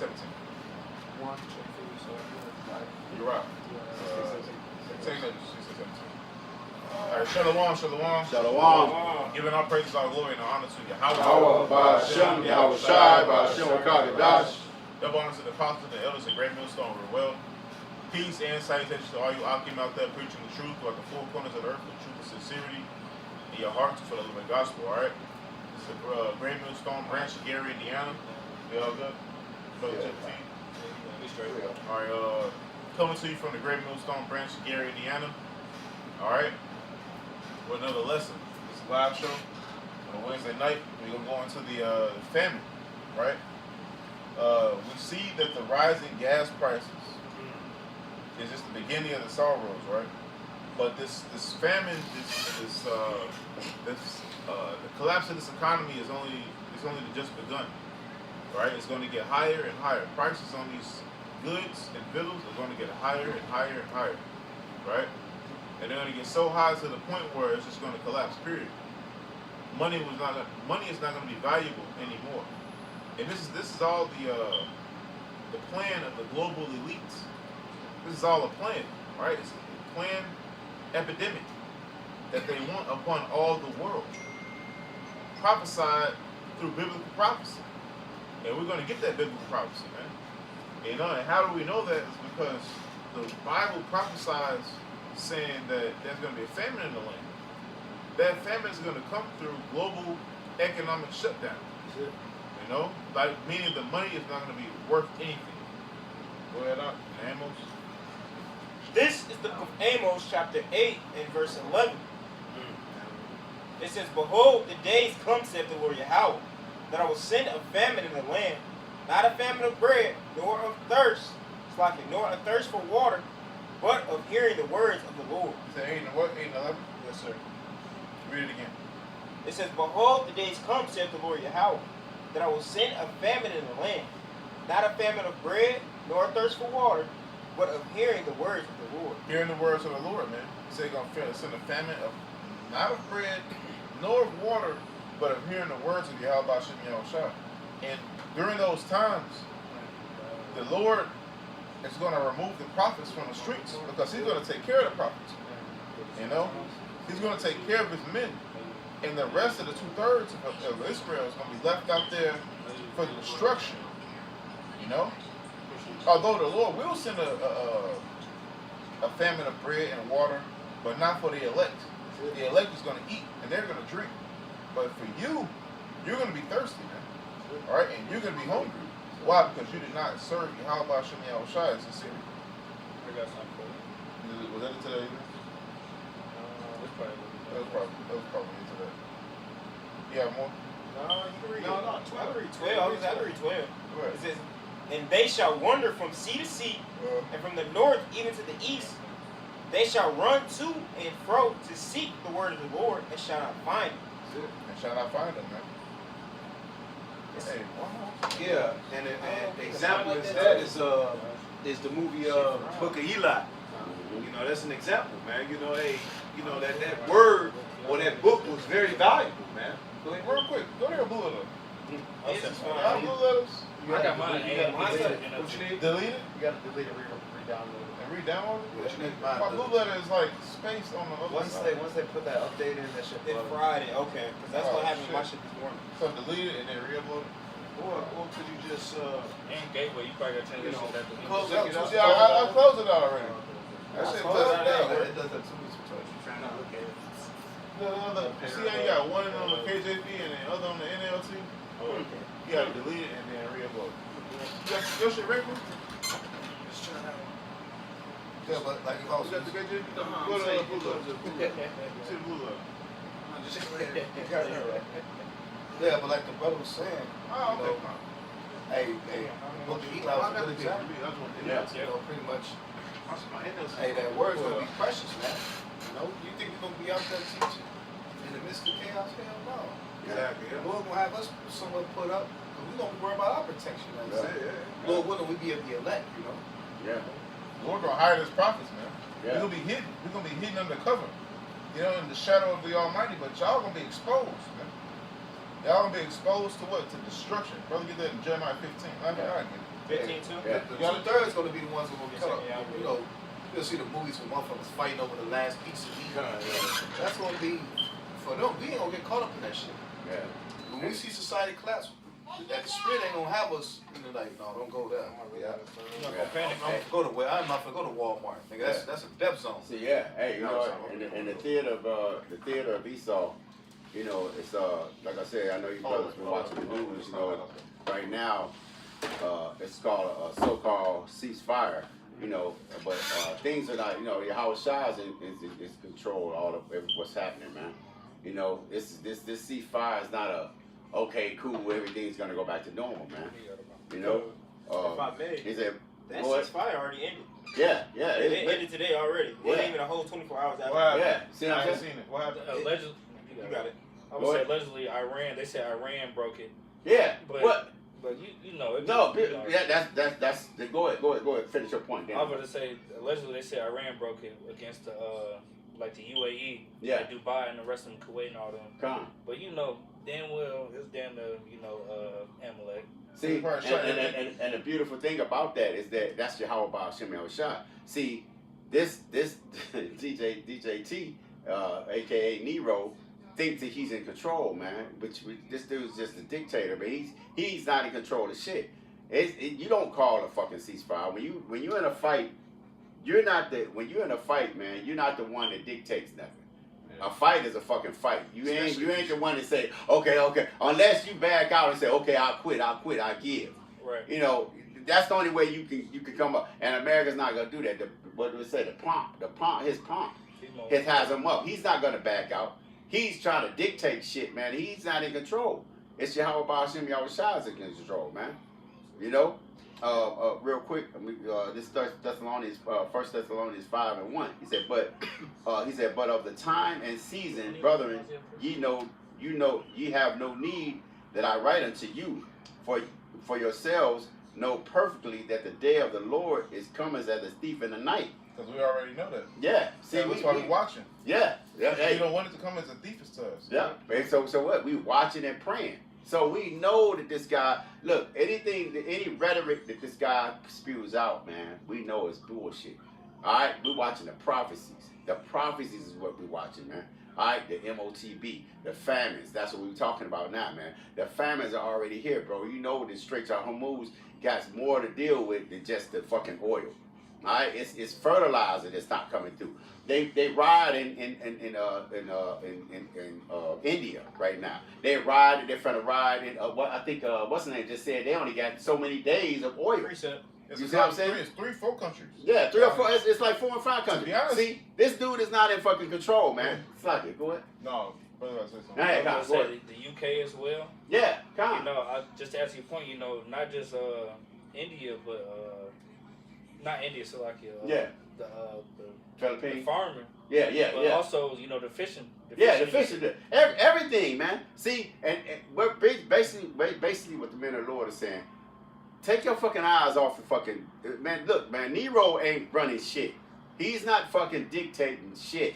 17. One, check for you, so You're right. Take that, 16, 17. Alright, Shalom, Shalom. Shalom. Giving all praises, all glory, and honor to Yahweh. Yahweh, Ba'ashem, Yahweh Shai, Ba'ashem, Wakadadash. Double honor to the apostles and the elders of Great Millstone Well. Peace and salutations to all you Akim out there preaching the truth throughout the four corners of the earth with truth and sincerity in your hearts for the living gospel, alright? This is the Great Millstone branch of Gary, Indiana. We all good? Brother Timothy? Alright, coming to you from the Great Millstone branch of Gary, Indiana. Alright? With another lesson. This is a live show on a Wednesday night. We're going to go into the famine, right? We see that the rising gas prices is just the beginning of the sorrows, right? But this famine, the collapse of this economy is only just begun, right? It's going to get higher and higher. Prices on these goods and victuals are going to get higher and higher and higher, right? And they're going to get so high to the point where it's just going to collapse. Period. Money is not going to be valuable anymore. And this is all the plan of the global elites. This is all a plan, right? It's a planned epidemic that they want upon all the world, prophesied through biblical prophecy. And we're going to get that biblical prophecy, man. You know, and how do we know that? It's because the Bible prophesies saying that there's going to be a famine in the land. That famine is going to come through global economic shutdown. You know, like meaning the money is not going to be worth anything. Go ahead, out, Amos. This is the book of Amos, chapter 8, and verse 11. It says, "Behold, the days come, saith the Lord Yahweh, that I will send a famine in the land, not a famine of bread, nor of thirst, nor a thirst for water, but of hearing the words of the Lord." You said 8 and what? 8 and 11? Yes, sir. Read it again. It says, "Behold, the days come, saith the Lord Yahweh, that I will send a famine in the land, not a famine of bread, nor a thirst for water, but of hearing the words of the Lord." Hearing the words of the Lord, man. He said he's going to send a famine of not of bread, nor of water, but of hearing the words of Yahweh Shem Yahushua. And during those times, the Lord is going to remove the prophets from the streets because he's going to take care of the prophets. You know? He's going to take care of his men. And the rest of the 2/3 of Israel is going to be left out there for the destruction. You know? Although the Lord will send a famine of bread and water, but not for the elect. The elect is going to eat and they're going to drink. But for you, you're going to be thirsty, man. All right? And you're going to be hungry. Why? Because you did not serve Yahweh Shem Yahushua as sincerely. I got something for you. Was that it today? That was probably it today. You have more? No, you can read No, it. no, 12. I read 12. I was at read 12. Go ahead. It says, "And they shall wander from sea to sea, and from the north even to the east. They shall run to and fro to seek the word of the Lord, and shall not find it." And shall not find them, man. Hey, one more. Yeah, and an example is that is the movie Book of Eli. You know, that's an example, man. You know, hey, you know that word or that book was very valuable, man. Go ahead. Real quick, go to your blue letter. This is Y'all blue letters? I got mine. What you need? Delete it You got to delete and re-download it. and read-download What it? you need? My blue letter is like spaced on the other Once side. they put that update in, that shit. It's Friday, okay. Because that's what happened with my shit this morning. So delete it and then re-upload it. Or could you just And gateway, you probably gotta change that shit back to close Yeah, out? I closed it out already. That shit Close closed it it down. down. It does that too much for you. Trying to look at it. See how you got one on the KJP and the other on the NLT? You gotta delete it and then re-upload it. You got your shit ready? Yeah, but like if I was You got the KJP? Go to the blue letter. See the blue letter. Yeah, but like the brother was saying, Oh, you know, okay. hey, Book of Eli was a good example. You know, pretty much, hey, that word's gonna be precious, man. You know, you think we're gonna be out there teaching in the midst of chaos? Hell no. Exactly, The yeah. Lord gonna have us somewhere put up, because we're gonna be worried about our protection. Like that. Lord willing, we be of the elect, you know. Yeah. We're gonna hire his prophets, man. Yeah. We're gonna be hidden. We're gonna be hidden under cover. You know, in the shadow of the Almighty, but y'all gonna be exposed, man. Y'all gonna be exposed to what? To destruction. Brother, get that in Jeremiah 15. I get it. 15 too. The 2/3 is gonna be the ones who are gonna cut up. Yeah, You know, you'll see the movies where motherfuckers fighting over the last piece of meat. That's gonna be for them. We ain't gonna get caught up in that shit. Yeah. When we see society collapse, that spirit ain't gonna have us. You know, like, no, don't go there. Yeah. You're not gonna panic. Go to where? I'm not gonna go to Walmart. Nigga, that's a depth zone. See, yeah, hey, you know, in the theater of Esau, you know, it's like I said, I know you brothers been watching the news. You know, right now, it's called a so-called ceasefire. You know, but things are not. You know, Yahweh Shah is control all of what's happening, man. You know, this ceasefire is not a okay, cool, everything's gonna go back to normal, man. You know, If I may, is it? that What? ceasefire already ended. Yeah, It ended today already. It wasn't Yeah. even a whole 24 hours after. What happened? Yeah, see what I I'm ain't saying? seen it. What happened? Allegedly, You got it. I Go would say ahead. allegedly Iran. They said Iran broke it, Yeah, but what? but you know it. No, you know, yeah, that's. Go ahead. Finish your point. I Dan. was going to say allegedly they said Iran broke it against the like the UAE, Yeah. like Dubai and the rest of them, Kuwait and all them. Come on. But you know damn well it's damn the Amalek. See, Right, and the beautiful thing about that is that's Yahweh Baal Shem Yahushua. See, this DJT, aka Nero, thinks that he's in control, man. But this dude's just a dictator, but he's not in control of shit. You don't call a fucking ceasefire when you're in a fight. When you're in a fight, man. You're not the one that dictates nothing. A fight is a fucking fight. You ain't the one that say, okay, unless you back out and say, okay, I'll quit, I give. Right. You know, that's the only way you can come up. And America's not gonna do that. What do we say? His pomp, it has him up. He's not gonna back out. He's trying to dictate shit, man. He's not in control. It's Yahweh Baal Shem Yahushua is in control, man. You know. Real quick, this Thessalonians, 1 Thessalonians 5:1. He said, but of the time and season, brethren, ye have no need that I write unto you, for yourselves know perfectly that the day of the Lord is coming as a thief in the night. Because we already know that. Yeah, see, That's why we're watching. Yeah, You don't want it to come as a thief to us. yeah. And so what? We watching and praying. So we know that this guy, look, any rhetoric that this guy spews out, man, we know it's bullshit. All right, we're watching the prophecies. The prophecies is what we're watching, man. All right, the MOTB, the famines. That's what we're talking about now, man. The famines are already here, bro. You know the Straits of Hormuz got more to deal with than just the fucking oil. All right, it's fertilizer that's not coming through. They ride in India right now. They're trying to ride in what's the name just said they only got so many days of oil. Precept. You see what I'm saying? It's 3-4 countries. Yeah, 3 or 4. It's like 4 and 5 countries. be honest- See, this dude is not in fucking control, man. Fuck it, go ahead. No, brother, I said something. Hey, I God, was go gonna ahead. say the UK as well. Yeah, You come. know, just to answer your point, you know, not just India, but not India, Slovakia. Yeah, The Philippines. farming, Yeah, but yeah. also the fishing. Yeah, the fishing, everything, man. See, and what basically what the men of the Lord are saying, take your fucking eyes off the fucking, man, look, man, Nero ain't running shit. He's not fucking dictating shit.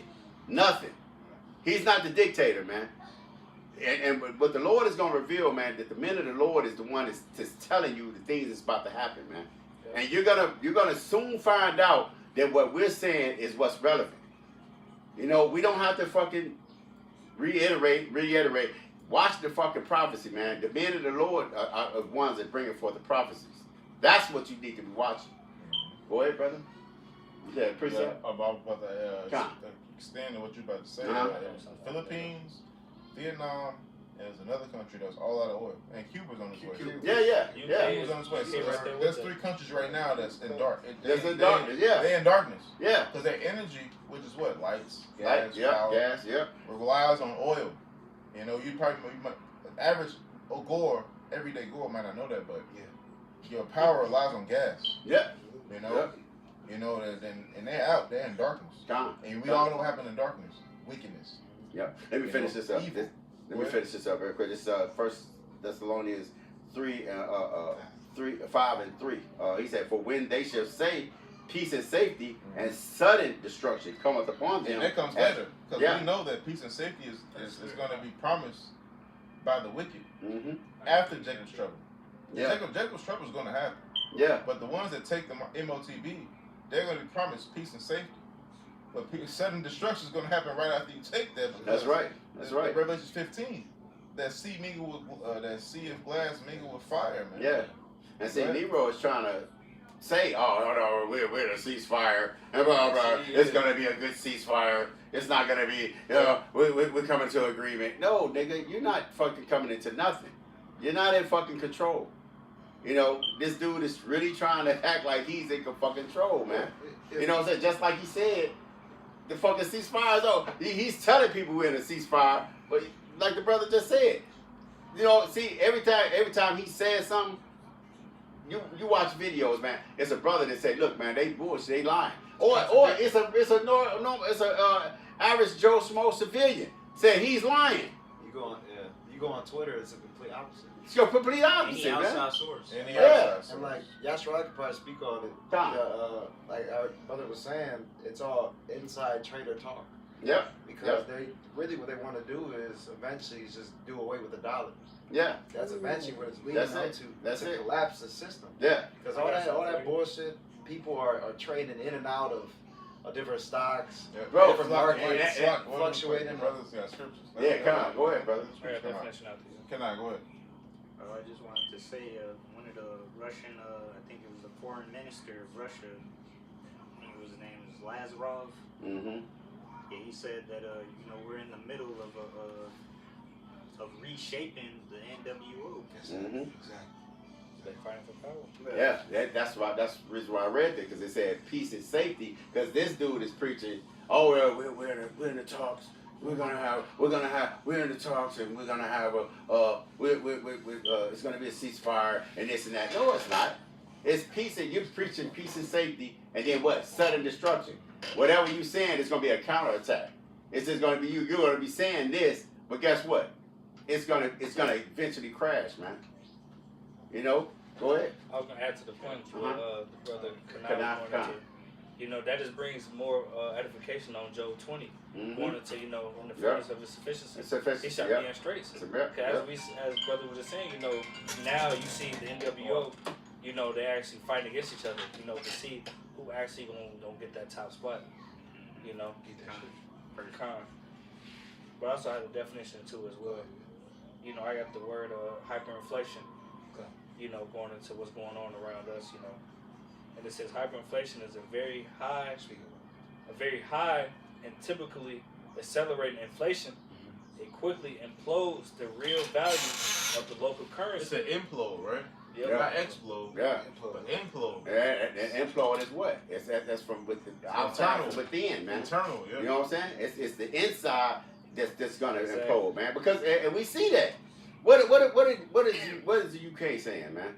Nothing. He's not the dictator, man. But the Lord is going to reveal, man, that the men of the Lord is the one that's telling you the things that's about to happen, man. Yeah. And you're gonna soon find out that what we're saying is what's relevant. You know, we don't have to fucking reiterate. Watch the fucking prophecy, man. The men of the Lord are the ones that bring forth the prophecies. That's what you need to be watching. Go ahead, brother. Yeah, appreciate it. About Come. extending what you're about to say. Uh-huh. Philippines, Vietnam, and there's another country that's all out of oil. And Cuba's on its way. Yeah. Cuba's on its way. So right there there's with 3 countries right now that's in dark. That's in darkness, yeah. They're in darkness. Yeah. Because their energy, which is what? Lights, Right, gas, yep, power, gas, yep. relies on oil. You know, you might, average Gore, everyday Gore might not know that, but your power relies on gas. Yep. You know, Yep. you know, and they're out, they're in darkness, Come. and we all know what happened in darkness, wickedness. Yep. Let me You finish know, this up. evil. Let me finish this up real quick. This 1 Thessalonians 5:3. He said, "For when they shall say peace and safety, and sudden destruction cometh upon them." And that comes as- later, because Yeah. we know that peace and safety is going to be promised by the wicked Mhm. after Jacob's trouble. Yeah. Jacob's trouble is going to happen. Yeah. But the ones that take the MOTB, they're going to be promised peace and safety. But sudden destruction is going to happen right after you take that. That's right. That's right. Revelation 15, that sea mingle with that sea of glass mingle with fire, man. Yeah. And see, Right. Nero is trying to say, oh, no, we're in a ceasefire, and blah, blah, it's going to be a good ceasefire. It's not going to be, we're coming to agreement. No, nigga, you're not fucking coming into nothing. You're not in fucking control. You know, this dude is really trying to act like he's in fucking control, man. You know what I'm saying? Just like he said, the fucking ceasefire is over. He's telling people we're in a ceasefire, but like the brother just said, you know, see, every time he says something, you watch videos, man. It's a brother that say, look, man, they bullshit, they lying. Or it's a average Joe Schmo civilian saying he's lying. You go on Twitter, it's a complete opposite. It's your complete opposite, Any man. outside source. Any Yeah. outside And like Yashra could probably speak on it. Tom. Like our brother was saying, it's all inside trader talk. Yep. Because they really what they want to do is eventually just do away with the dollar. Yeah. That's eventually what it's leading That's on it. to. That's to it. collapse the system. Yeah. Because all that bullshit, people are trading in and out of different stocks, Bro, different markets, fluctuating. Brothers got scriptures. Yeah, come on, go ahead, brother. I got definition out to you. Can I go ahead? I just wanted to say one of the Russian, I think it was the foreign minister of Russia, I think his name is Lazarov. Mm-hmm. Yeah, he said that we're in the middle of reshaping the NWO. Mm-hmm. They fighting for power. Yeah, that's the reason why I read it, because it said peace and safety. Because this dude is preaching, oh well, we're in the talks. We're in the talks, and we're gonna have it's gonna be a ceasefire and this and that. No, it's not. It's peace, and you're preaching peace and safety, and then what? Sudden destruction. Whatever you're saying is gonna be a counterattack. It's just gonna be you're gonna be saying this, but guess what? It's gonna eventually crash, man. You know. Go ahead. I was gonna add to the point to the brother Kanaf Kanaf Khan. wanted to. You know, that just brings more edification on Job 20. Mm-hmm. Wanted to, in the fullness of his sufficiency. It's sufficient. He shall be in straits. It's a rep. As brother was just saying, now you see the NWO, they actually fighting against each other, to see who actually gonna get that top spot. Con. But I also have a definition too as well. I got the word hyperinflation. Going into what's going on around us, And it says hyperinflation is a very high and typically accelerating inflation. It quickly implodes the real value of the local It's currency. an implode, right? Yep. Not explode. Yeah. But implode. And implode is what? That's from outside, from within, man. Internal, yeah. You know what I'm saying? It's the inside that's gonna Exactly. implode, man. Because and we see that. What is the UK saying, man?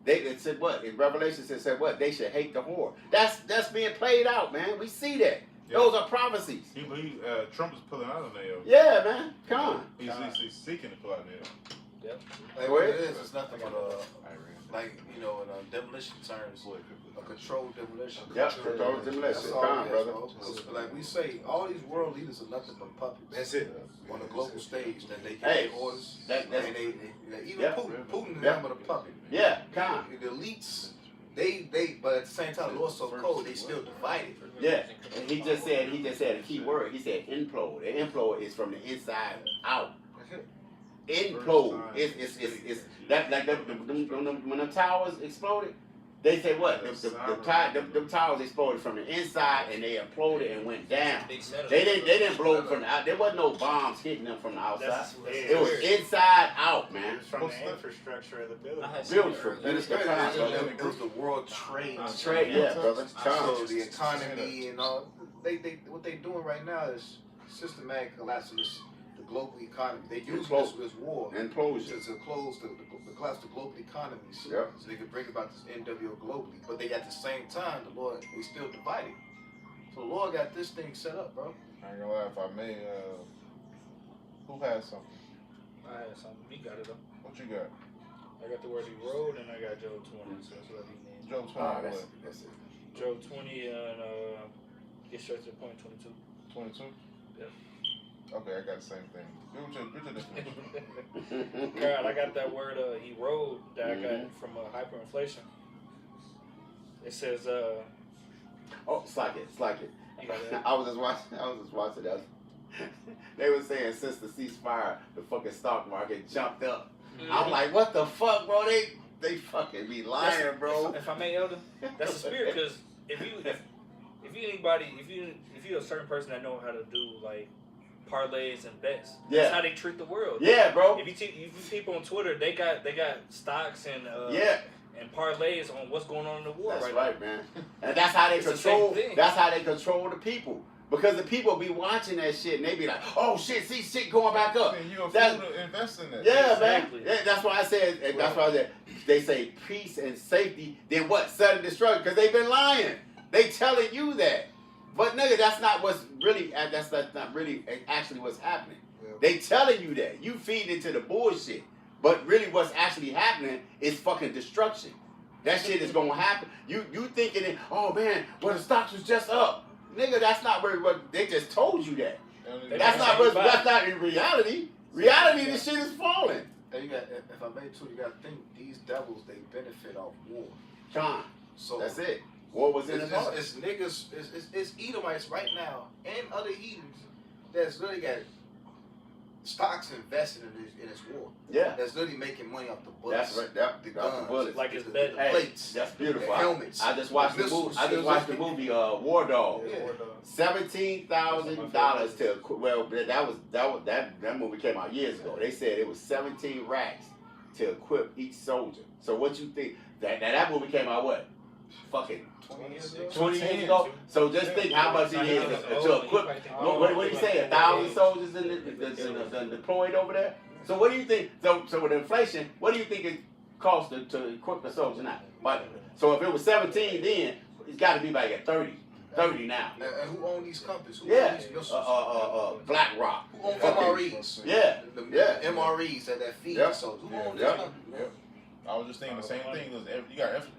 It said what in Revelation? It said what? They should hate the whore. That's being played out, man. We see that. Yeah. Those are prophecies. He believes Trump is pulling out of there. Yeah, man. Come on. He's seeking to pull out there. Like Go what ahead. it is, it's nothing but like in demolition terms, a controlled demolition. Yep, controlled demolition. That's all Come on, it is, brother. bro. Like we say, all these world leaders are nothing but puppets. That's it. On the global stage, that they Hey, give orders. that's And they even Yeah. Putin is Yeah. nothing but a puppet. Yeah, come on. The elites, they, but at the same time, the Lord's so cold, they still divided. Yeah, and he just said a key word. He said implode. The implode is from the inside out. Implode. It's that like when the towers exploded. They say what? The towers exploded from the inside and they imploded and went down. They didn't blow it from the out. There wasn't no bombs hitting them from the outside. It was inside out, man. From the infrastructure of the building. Beautiful. And it's crazy. It was the World Trade. Trade, yeah, brother. So the economy and all, what they doing right now is systematic collapse of the global economy. They use this as war Implosion. to close the collapse the global economies, Yep. so they can bring about this NWO globally. But they at the same time, the Lord, we still divided. So the Lord got this thing set up, bro. I ain't gonna lie, if I may, who has something? I had something. He got it though. What you got? I got the word he wrote and I got Job 20. So that's what he named. Joe 20, Ah, what? that's it. Job 20 and get straight to the point 22. 22? Yeah. Okay, I got the same thing. Get your definition. God, I got that word he wrote that I got from hyperinflation. It says, Oh, it's like it. you got it. I was just watching that. They were saying since the ceasefire, the fucking stock market jumped up. I'm like, what the fuck, bro? They fucking be lying, bro. If I may, Elder, that's the spirit. Because if you're a certain person that know how to do like parlays and bets, Yeah. that's how they treat the world. Yeah, bro. If you people on Twitter, they got stocks and and parlays on what's going on in the war. That's right right, man. And that's how they It's the control. same thing. That's how they control the people. Because the people be watching that shit and they be like, oh shit, see shit going back up. And you're a That- fool to invest in that. Yeah, Exactly. man. Yeah, that's why I said. That's why I said. They say peace and safety. Then what? Sudden destruction. Because they've been lying. They telling you that. But nigga, that's not what's really. That's not really actually what's happening. They telling you that. You feed into the bullshit. But really, what's actually happening is fucking destruction. That shit is gonna happen. You thinking it? Oh man, well the stocks was just up. Nigga, that's not what they just told you that. That's not in reality. Reality, this shit is falling. And you got, if I may too, you got to think these devils, they benefit off war. John, So that's it. War was in the heart. it's niggas, it's Edomites right now and other heathens that's really got stocks invested in this war. Yeah, That's literally making money off the bullets. that's right. That, The that's the guns, bullets. Like it's the bad. Hey, plates, that's beautiful. the helmets, I just watched the missiles, movie. I just watched the movie War Dog. Yeah. $17,000 to equip. Well, that movie came out years ago. They said it was 17 racks to equip each soldier. So what you think? That movie came out what? Fucking 20 years ago. 20 years ago. So just think how much it is to equip. What do you say? 1,000 soldiers in deployed over there. So what do you think? So with inflation, what do you think it costs to equip the soldier now? But so if it was 17 then, it's got to be like at 30 now. And who own these companies? Who Yeah. own these missiles? BlackRock. Who own MREs? Yeah. The Yeah. MREs that feed Yep. the soldiers. Who owns these Yep. companies? Yep. I was just thinking the same thing. You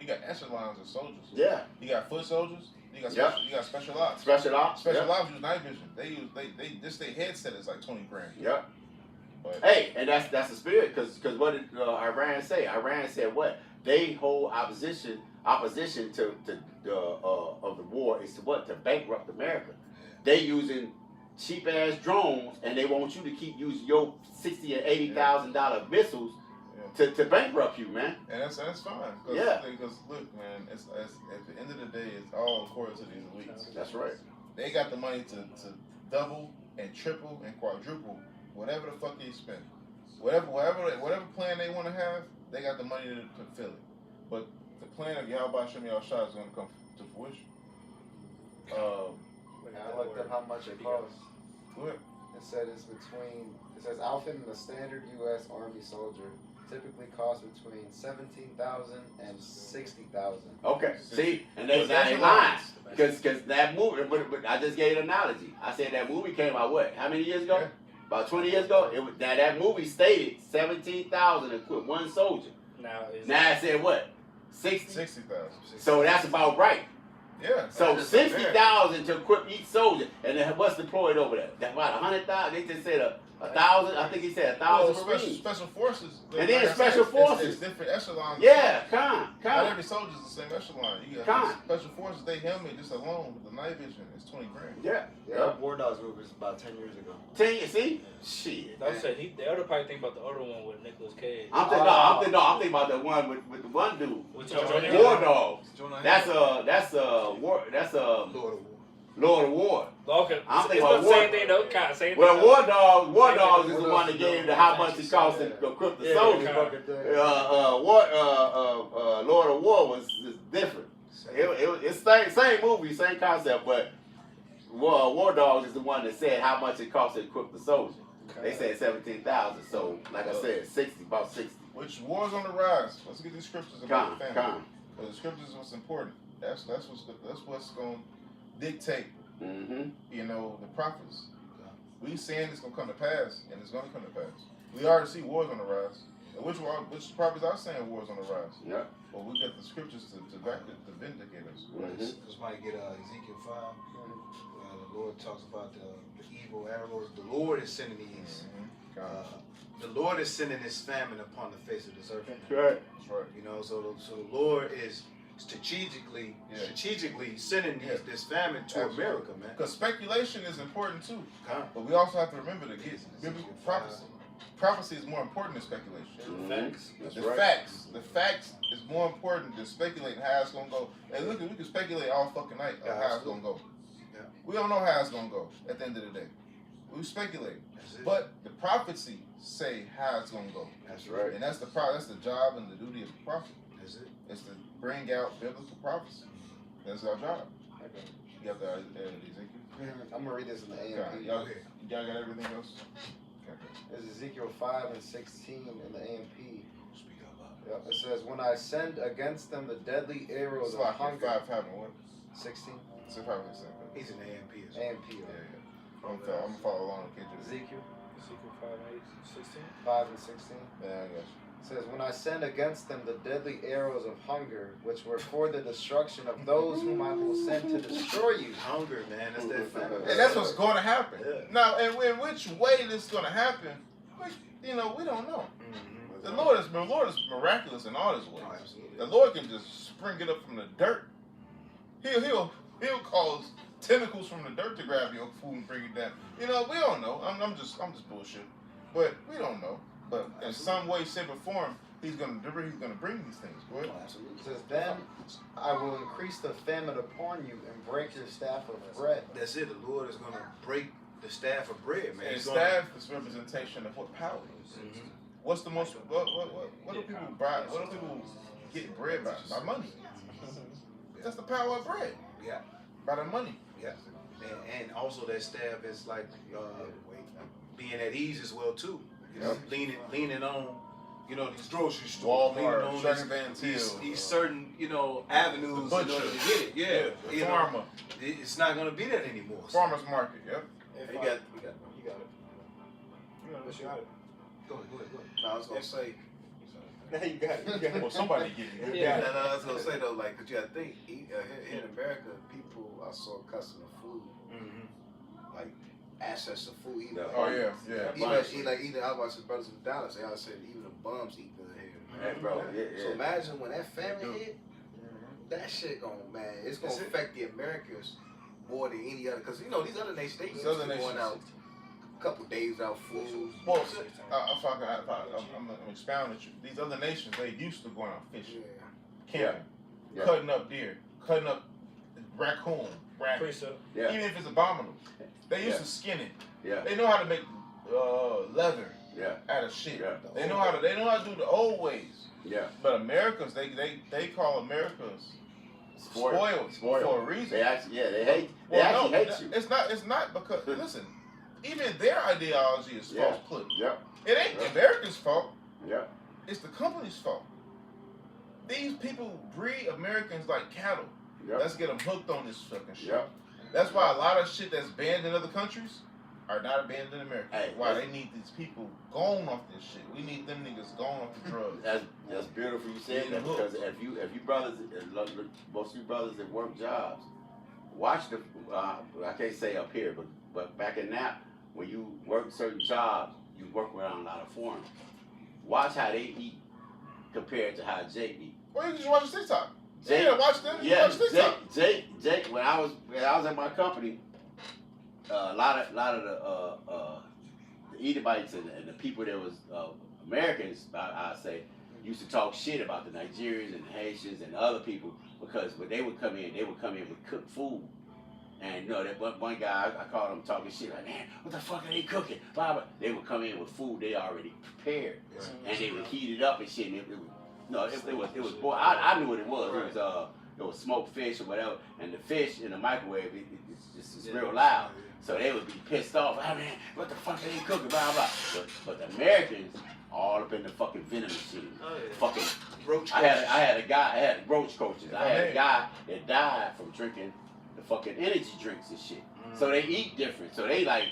got echelons of soldiers. Yeah. You got foot soldiers. You got Yep. you got special ops. Special ops. Special Yep. ops use night vision. They just their headset is like 20 grand. Yep. But Hey, and that's the spirit, because what did Iran say? Iran said what? They hold opposition to of the war is to what? To bankrupt America. They using cheap ass drones, and they want you to keep using your $60,000 and $80,000 missiles to bankrupt you, man. and that's fine. Cause, Yeah. Because look, man, it's at the end of the day, it's all according to these elites. That's right. They got the money to double and triple and quadruple whatever the fuck they spend. Whatever plan they want to have, they got the money to fill it. But the plan of Yahweh Shem Yahushua is going to come to fruition. I looked up how much it costs. Go ahead. It said it says outfitting a standard U.S. Army soldier typically costs between $17,000 and $60,000. Okay. See, and they But lying. that's lies. Because that movie, but I just gave an analogy. I said that movie came out what? How many years ago? Yeah. About 20 years ago. That movie stated 17,000 to equip one soldier. Now Now it said what? 60. 60,000. So that's about right. Yeah. So That's 60,000 to equip each soldier, and then what's deployed over there? That's about 100,000. They just said 1,000. I think he said 1,000 Marines. Special forces. And then like I special said, forces. It's different echelons. Yeah, Not con. every soldier's the same echelon. You got Con. special forces. They helmet just alone with the night vision is 20 grand. Yeah. Yeah, War Dogs movie was about 10 years ago. 10 years. See, shit. I said the other probably think about the other one with Nicolas Cage. I'm thinking about the one with the one dude. With War Dogs. Jonah That's Hill. Lord of War. Okay, I'm it's thinking the about same War- thing though. Kind of same Well, thing. War Dogs is War the Dogs one that is gave the you how one much it cost to equip the Yeah, soldiers. kinda. Lord of War was different. It's same movie, same concept, but War Dogs is the one that said how much it cost to equip the soldier. They said 17,000. So, like I said, about 60. Which war's on the rise. Let's get these scriptures about the family. Come. Because the scriptures is what's important. That's what's going to dictate, Mm-hmm. the prophets. We saying it's going to come to pass, and it's going to come to pass. We already see wars on the rise. And which prophets are saying wars on the rise? Yeah. But we got the scriptures to vindicate us. This might get Ezekiel 5. The Lord talks about the evil arrows. The Lord is sending these. The Lord is sending this famine upon the face of this earth. That's right. That's right. So the Lord is strategically Yeah. sending this famine to Absolutely. America, man. Because speculation is important too. Huh? But we also have to remember to get biblical prophecy. Prophecy is more important than speculation. That's The right. facts is more important than speculating how it's gonna go. And look, we can speculate all fucking night on how it's gonna go. Yeah. We don't know how it's gonna go at the end of the day. We speculate, That's it. but the prophecy say how it's gonna go, That's right. and that's the job and the duty of the prophet. That's it. Is to bring out biblical prophecy. That's our job. You have the Ezekiel. I'm gonna read this in the Okay. AMP. Y'all got everything else? Okay. This is Ezekiel 5 and 16 in the AMP. Speak out loud. Yep, it says, "When I send against them the deadly arrows It's of like hunger." 5 what? 16 It's probably the same. He's an AMP as well. AMP. Yeah, Right? yeah. I'm gonna follow along in case you. Ezekiel Ezekiel 5, 8, 16. 5 and 16. Yeah, I guess. It says, "When I send against them the deadly arrows of hunger, which were for the destruction of those whom I will send to destroy you." Hunger, man. That's that famine. And that's what's going to happen. Yeah. Now, and in which way this is going to happen, we don't know. Mhm. The Lord is miraculous in all His ways. Oh, absolutely. The Lord can just spring it up from the dirt. He'll cause tentacles from the dirt to grab your food and bring it down. We don't know. I'm just bullshit. But we don't know. But in some way, shape, or form, He's gonna bring these things. Go ahead. Oh, absolutely. It says, "Then I will increase the famine upon you and break your staff of bread." That's it. The Lord is going to break the staff of bread, man. And He's gonna- staff is representation of what power is. Mhm. What's the most? What do people buy? What do people get bread by? By money. That's the power of bread. Yeah. By the money. Yeah. And also that staff is like being at ease as well too. Leaning on, these grocery stores, Walmart, leaning Jack on and Van these Til, certain, avenues in order butcher. to get it. Yeah. The You know, farmer. it's not gonna be that anymore. Farmer's market. Yep. We got it. Go ahead. No, I was gonna say. Now you got it. Well, somebody getting it. Yeah. No, I was gonna say though, like, cause you gotta think, here in America, people are so accustomed to food, Mm-hmm. like access to food. Even, Oh yeah, yeah. even I watch the Brothers in Dallas. They always say even the bums eat good here. Hey, bro. Yeah, So yeah. imagine when that famine hit, that shit it's gonna That's it. affect the Americans more than any other. Cause these other nations, they used These to other going nations- out a couple days without food. Well, I'm expounding you. These other nations, they used to going out fishing, camping, Yeah. cutting up deer, cutting up raccoon, rabbit. Precept. Yeah. Even if it's abominable, they used Yeah. to skin it. Yeah. They know how to make leather Yeah. out of shit. Yeah. They know how to do the old ways. Yeah. But Americans, they call Americans spoiled for a reason. They actually, they hate. They Well, actually hate you. It's not because listen, even their ideology is false put. Yep. It ain't Yeah. America's fault. Yep. It's the company's fault. These people breed Americans like cattle. Yep. Let's get them hooked on this fucking shit. Yep. That's why a lot of shit that's banned in other countries are not banned in America. Hey, why that's- they need these people gone off this shit. We need them niggas gone off the drugs. That's beautiful you said that, because if you brothers, most of you brothers that work jobs, watch the I can't say up here, but back in that, when you work certain jobs, you work around a lot of foreigners. Watch how they eat compared to how Jake eat. Well, you can just watch TikTok. Jake, Yeah, watch them. Yeah, Watch TikTok. Jake. When I was at my company, a lot of the Edomites and the people that was Americans, I say, used to talk shit about the Nigerians and the Haitians and the other people, because when they would come in with cooked food. And that one guy, I called him talking shit like, man, what the fuck are they cooking? Blah, blah. They would come in with food they already prepared, and they would heat it up and shit. And it was boy. I knew what it was. It was smoked fish or whatever, and the fish in the microwave, it's real loud. So they would be pissed off. Oh, man, what the fuck are they cooking? Blah blah. But the Americans all up in the fucking vending machine. Fucking Roach. I had roach coaches. I had a guy that died from drinking the fucking energy drinks and shit. So they eat different. So they like,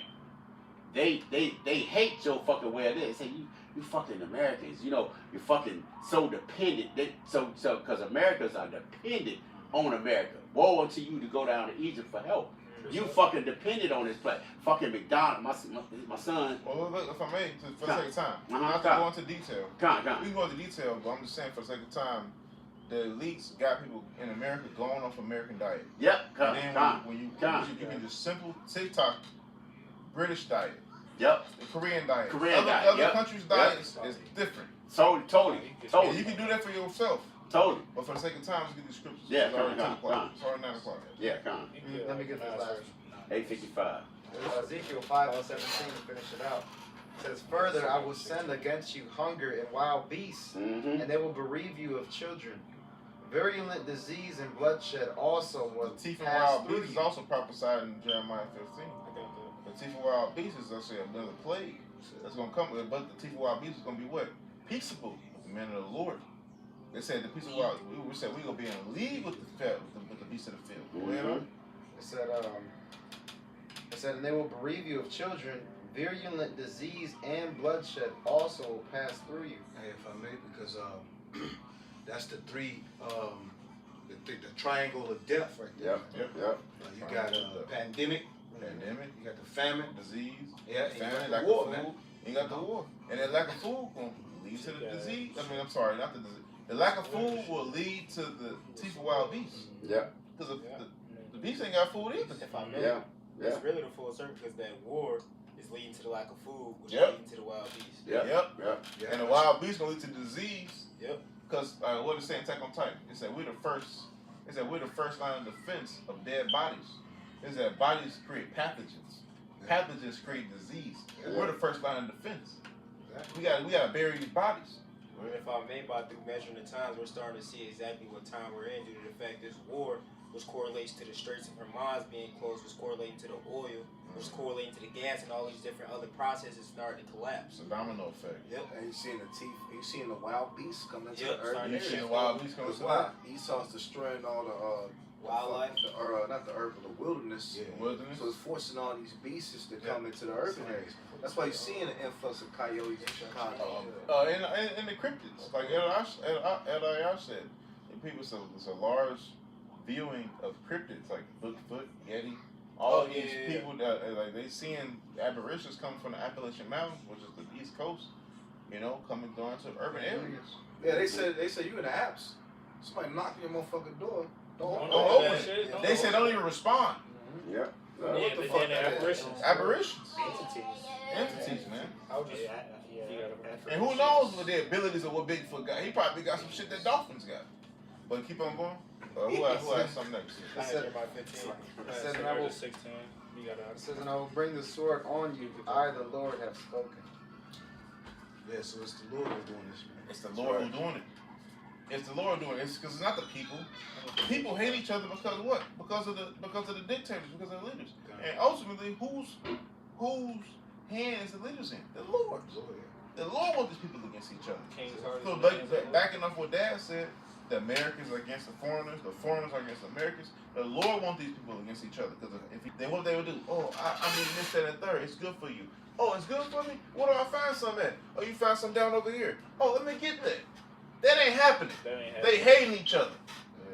they hate your fucking way of this. They say you fucking Americans. You're fucking so dependent. Because Americans are dependent on America. Woe unto you to go down to Egypt for help. You fucking depended on this place. Fucking McDonald's. My son. Well, look, if I may, for the sake of time, Uh-huh. not to go into detail. Come We can go into detail, but I'm just saying for the sake of time, the elites got people in America going off American diet. Yep. And then when you can just simple TikTok, British diet. Yep. The Korean diet. Korean diet, Other yep. countries' diets is different. Totally. And you can do that for yourself. Totally. But for the sake of time, let's get these scriptures. Yeah, It's already come, 10 o'clock. come. It's already 9 o'clock. Yeah, come. Let me get this last 8:55. Ezekiel 5:17 to finish it out. It says, further, I will send against you hunger and wild beasts, Mm-hmm. and they will bereave you of children. Virulent disease and bloodshed also will The teeth of pass wild through beasts is you. also prophesied in Jeremiah 15. The teeth of wild beasts is actually another plague that's going to come. But the teeth of wild beasts is going to be what? Peaceable with the men of the Lord. They said the piece of wild. We said we're going to be in league with the beasts of the field. Go ahead, Mhm. on. It said, and they will bereave you of children. Virulent disease and bloodshed also will pass through you. Hey, if I may, because that's the three, the triangle of death right there. Yep. You got pandemic, you got the famine, disease, yeah, and you famine, got lack the war, of man. food. You got the war. And that lack of food will lead to the disease. I'm sorry, not the disease. The lack of food will lead to the teeth of wild beasts. Yep. Because the beasts ain't got food either. If I may, Yeah. it's really the full circle because that war is leading to the lack of food, which Yep. is leading to the wild beasts. Yep. Yeah, And the wild beasts gonna lead to disease. Yep. Because what did it say in Attack on Titan? It said we're the first. It said we're the first line of defense of dead bodies. It said bodies create pathogens. Pathogens create disease. Yeah. We're the first line of defense. Exactly. We gotta bury these bodies. If I may, by through measuring the times, we're starting to see exactly what time we're in due to the fact this war, which correlates to the Straits of Hormuz being closed, which correlating to the oil, which is correlating to the gas and all these different other processes starting to collapse. It's a domino effect. Yep. And you seeing the teeth, you seeing the wild beasts coming into Yep, the earth. starting You to see the shift. wild beasts coming Because to why? life. Esau's destroying all the Wildlife. not the earth, but the wilderness. The wilderness. So it's forcing all these beasts to come into the urban areas. That's why you're seeing an influx of coyotes in Chicago. And the cryptids, like Eliyash said, people say it's a large viewing of cryptids, like Bigfoot, Yeti, all these people that like they seeing aberrations coming from the Appalachian Mountains, which is the East Coast, coming down to urban areas. Yeah, they said you in the Alps. Somebody knocking your motherfucking door. Don't Don't open open it. it. They said don't even respond. Yep. What the Yeah, fuck? then the that is? apparitions. Aberrations, Entities. entities, man. I would just, And who knows what the abilities of what Bigfoot got? He probably got some shit that dolphins got. But keep on going. Who has something next? I said- had Jeremiah 15. It says, and I will, 16. You got it says, and I will bring the sword on you. I, the Lord, have spoken. Yeah, so it's the Lord who's doing this, man. It's the Lord who's doing it. It's the Lord doing it. It's because it's not the people. The people hate each other because of what? Because of the dictators, because of the leaders. And ultimately, whose hand is the leaders in? The Lord's. The Lord wants these people against each other. King's heart So is backing up what Dad said, the Americans are against the foreigners are against the Americans. The Lord wants these people against each other because what they would do? Oh, I mean this, that, and third. It's good for you. Oh, it's good for me. Where do I find some at? Oh, you found some down over here. Oh, let me get that. That ain't happening. They hating each other.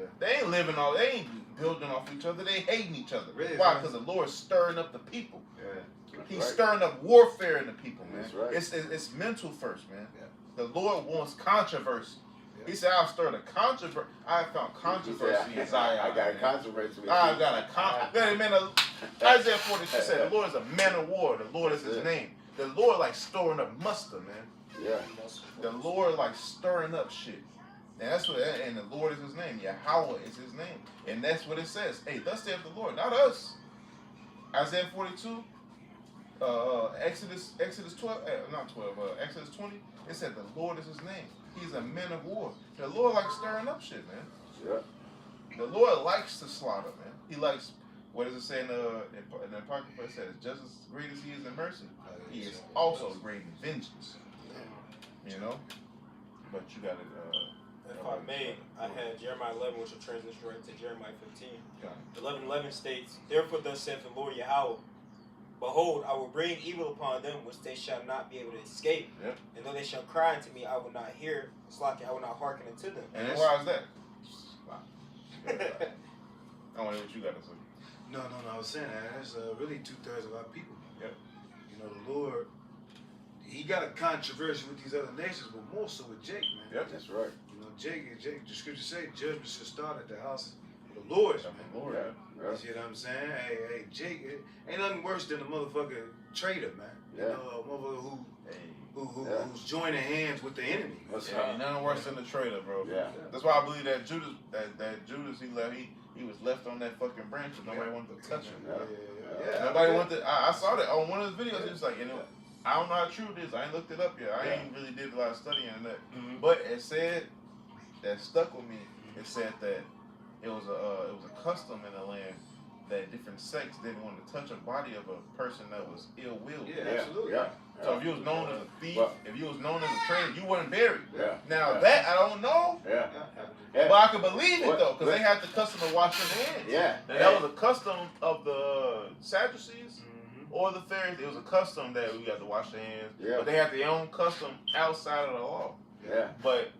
Yeah. They ain't living all. They ain't building off each other. They hating each other. Really, Why? man. Because the Lord's stirring up the people. Yeah. He's right. stirring up warfare in the people, man. That's right. It's mental first, man. Yeah. The Lord wants controversy. Yeah. He said, "I'll stir the controversy." I found controversy in Zion. I got a man. controversy with I you. got a man. Isaiah 42 said, "The Lord is a man of war. The Lord is His name." The Lord like storing up mustard, man. Yeah. The Lord like stirring up shit. And that's what. And the Lord is His name. Yahweh is His name. And that's what it says. Hey, thus saith the Lord, not us. Isaiah 42. Exodus 12, not 12, Exodus 20, it said the Lord is His name. He's a man of war. The Lord likes stirring up shit, man. Yeah. The Lord likes to slaughter, man. He likes, what does it say in the Apocrypha? It says, just as great as He is in mercy, He is also great in vengeance. You know? But you got to, If I may, I had Jeremiah 11, which will transition right to Jeremiah 15. 11:11 states, "Therefore thus saith the Lord Yahweh, Behold, I will bring evil upon them which they shall not be able to escape. Yep. And though they shall cry unto me, I will not hear. I will not hearken unto them." and why is that? I want to hear what you got to say. No, I was saying that. That's really 2/3 of our people. Yep. You know, the Lord, He got a controversy with these other nations, but more so with Jake, man. Yep. That's right. You know, Jake, the scripture say judgment should start at the house of the Lord, man. Lord, Yeah. You see what I'm saying? Hey, Jake, it ain't nothing worse than a motherfucking traitor, man. You Yeah. know, a motherfucker Yeah. who's joining hands with the enemy. That's Yeah, ain't nothing worse than the traitor, bro. Yeah. That's why I believe that Judas, that Judas, he was left on that fucking branch and nobody wanted to touch him. Yeah. Nobody wanted. I saw that on one of his videos. He was like, I don't know how true it is. I ain't looked it up yet. I ain't really did a lot of studying on that. But it said that stuck with me. It said that it was a custom in the land that different sects didn't want to touch a body of a person that was ill-willed. Yeah, absolutely. Yeah. So if you was known as a thief, Well- if you was known as a traitor, you wasn't buried. Yeah. Now Yeah. that I don't know, Yeah. but I can believe it What- though, because what- they had the custom of washing their hands. Yeah. And that was a custom of the Sadducees or the Pharisees. It was a custom that we had to wash their hands. Yeah. But they had their own custom outside of the law. Yeah. But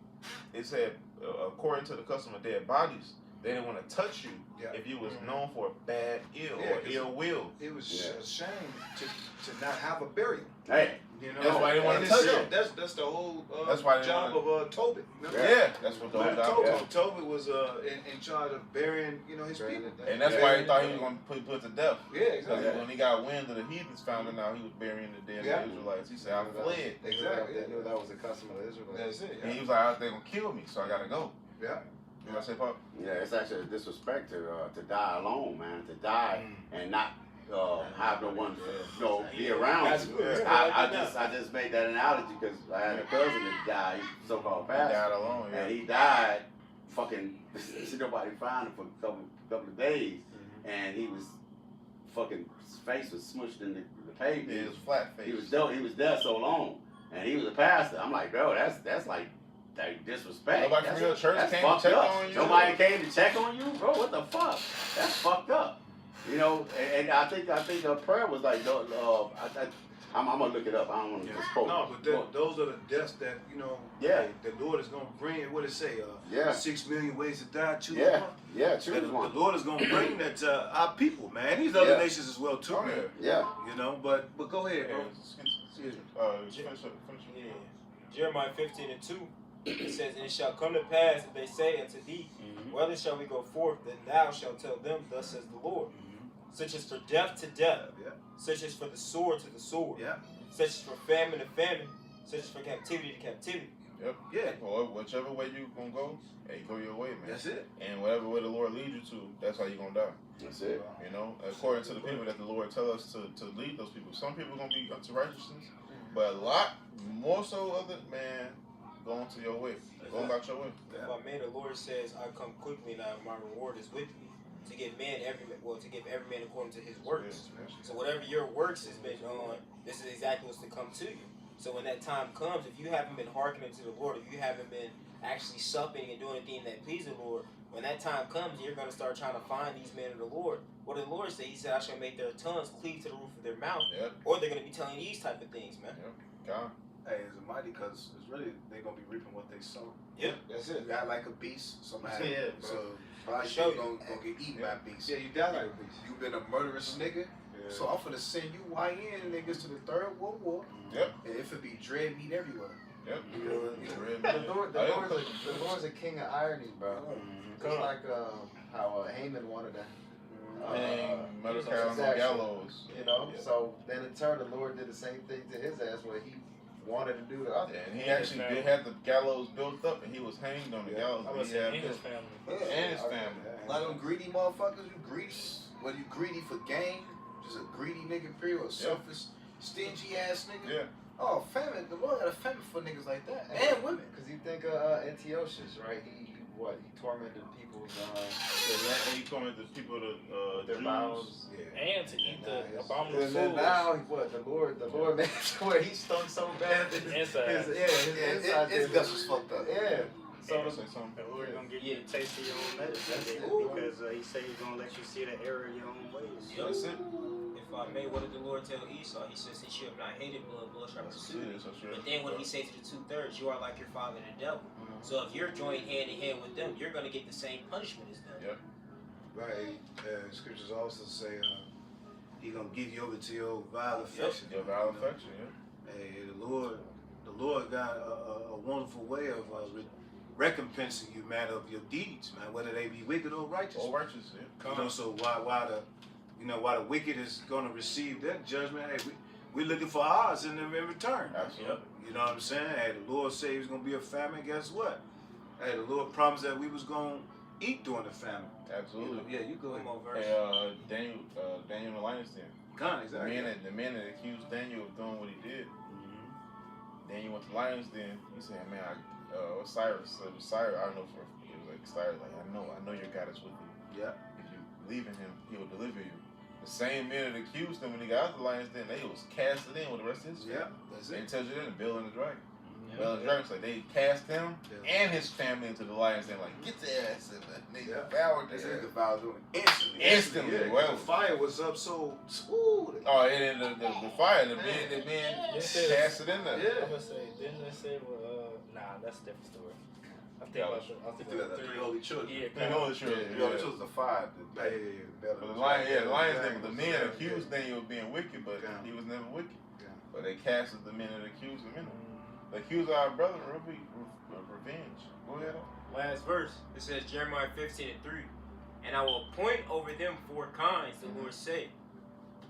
it said, according to the custom of dead bodies, they didn't want to touch you if you was known for a bad ill or 'cause ill will. It was a shame to not have a burial. Hey. You know, That's why they want and to touch it's- him. That's the whole That's why they job of Tobit. Yeah, that's what the whole job was. Tobit was in charge of burying, his people. And that's why he thought he was going to be put to death. Yeah, Because exactly. when he got wind of the heathens found out he was burying the dead Israelites, he said, I fled. Exactly. They knew that was a custom of the Israelites. That's it. And he was like, they're going to kill me, so I got to go. Yeah. You know what I say, Pop? Yeah, it's actually a disrespect to die alone, man. To die and not have no one to be around. That's you. good. I just made that analogy because I had a cousin that died, so-called He pastor, died alone, and he died fucking. Nobody found him for a couple of days, and he was fucking. His face was smushed in the pavement. He was flat faced. He was there so long, and he was a pastor. I'm like, bro, that's like disrespect. Nobody from your church that's came to fucked check up. on you? Nobody came to check on you, bro. What the fuck? That's fucked up. You know, and I think her prayer was like, I'm gonna look it up. I don't want to just quote. No, but those are the deaths that the Lord is gonna bring. What did it say? 6 million ways to die. Choose one. Yeah, choose one. The Lord is gonna bring that to our people, man. These other nations as well too, Oh, man. Yeah. You know, but go ahead, bro. Finish up. Yeah. Jeremiah 15:2, it says, And it shall come to pass, if they say unto thee, Whether shall we go forth? Then thou shalt tell them, Thus says the Lord. Such as for death to death, such as for the sword to the sword, such as for famine to famine, such as for captivity to captivity. Yep. Yeah. Or whichever way you gonna go, hey, go your way, man. That's it. And whatever way the Lord leads you to, that's how you gonna die. That's it. You know, according to the people that the Lord tell us to lead those people. Some people gonna be unto righteousness, but a lot more so other man going to your way, going about your way. If I may, the Lord says, I come quickly now, my reward is with me. To give every man according to his works. So whatever your works is based on, this is exactly what's to come to you. So when that time comes, if you haven't been hearkening to the Lord, if you haven't been actually supping and doing anything that pleases the Lord, when that time comes, you're going to start trying to find these men of the Lord. What did the Lord say? He said, I shall make their tongues cleave to the roof of their mouth. Or they're going to be telling these type of things, man. God. Hey, it's mighty because it's really they're gonna be reaping what they sow. Yep. That's it. You got like a beast, somebody. Yeah, so probably show you gonna get eaten by a beast. Yeah, you die like a beast. You've been a murderous nigga. So I'm finna send you YN niggas to the Third World War. Yep. And if it be dread meat everywhere. Yep. The Lord's a king of irony, bro. Just like how Haman wanted to Mordecai on the gallows. You know, so then in turn the Lord did the same thing to his ass where he wanted to do to others. And he actually did have the gallows built up and he was hanged on the gallows. I was saying his family. And his family. A lot of them greedy motherfuckers, you greedy. Whether you greedy for gain, just a greedy nigga period, or selfish, stingy ass nigga. Yeah. Oh, famine. The Lord got a famine for niggas like that. And women. Because you think Antiochus, right? He tormented people's He tormented people to their Jews. bowels. And to eat the abominable And then foods. now, the Lord made where he stunk so bad that his inside His guts was fucked up. Yeah. So say something. The Lord gonna give you a taste of your own medicine, because he said he's gonna let you see the error of your own ways. That's it. If I may, what did the Lord tell Esau? He said, since you have not hated blood, blood shall pursue you. But then what did he say to the 2/3? You are like your father the devil. So if you're joined hand in hand with them, you're going to get the same punishment as them. Yep. Right. Scriptures also say he gonna give you over to your vile affection. Your vile affection, yeah. Hey, the Lord got a wonderful way of recompensing you, man, of your deeds, man, whether they be wicked or righteous. All righteous, yeah. You know, so why the wicked is gonna receive that judgment? Hey, we're looking for ours in return. Absolutely. You know what I'm saying? Hey, the Lord said he was gonna be a famine. Guess what? Hey, the Lord promised that we was gonna eat during the famine. Absolutely. Yeah, you go ahead. Hey, Daniel in the lion's den. God, exactly. The man that accused Daniel of doing what he did. Daniel went to the lion's den. He said, "Man, Cyrus, I don't know for it was like Cyrus, like I know your God is with you. Yeah. If you believe in him, he will deliver you." The same men that accused him when he got out the lion's den, they was casted in with the rest of his family. Yeah, that's It it. tells you that in Bill and the Dragon. Bill and the Dragon, like they cast him and his family into the lion's den, like get their ass in there. They devoured They their said devoured them instantly. Instantly, Yeah, well. the fire was up so. Oh, and then the fire, the men cast it in there. Yeah. I'm gonna say, didn't they say, nah, that's a different story. I'm thinking about the Three holy children. Yeah, They know the truth. The other children are five. But the lion's den, the men accused Daniel of being wicked, but he was never wicked. But they casted the men that accused him in it. They accused our brother of revenge. Go ahead. Last verse. It says Jeremiah 15:3. And I will appoint over them 4 kinds, the Lord said.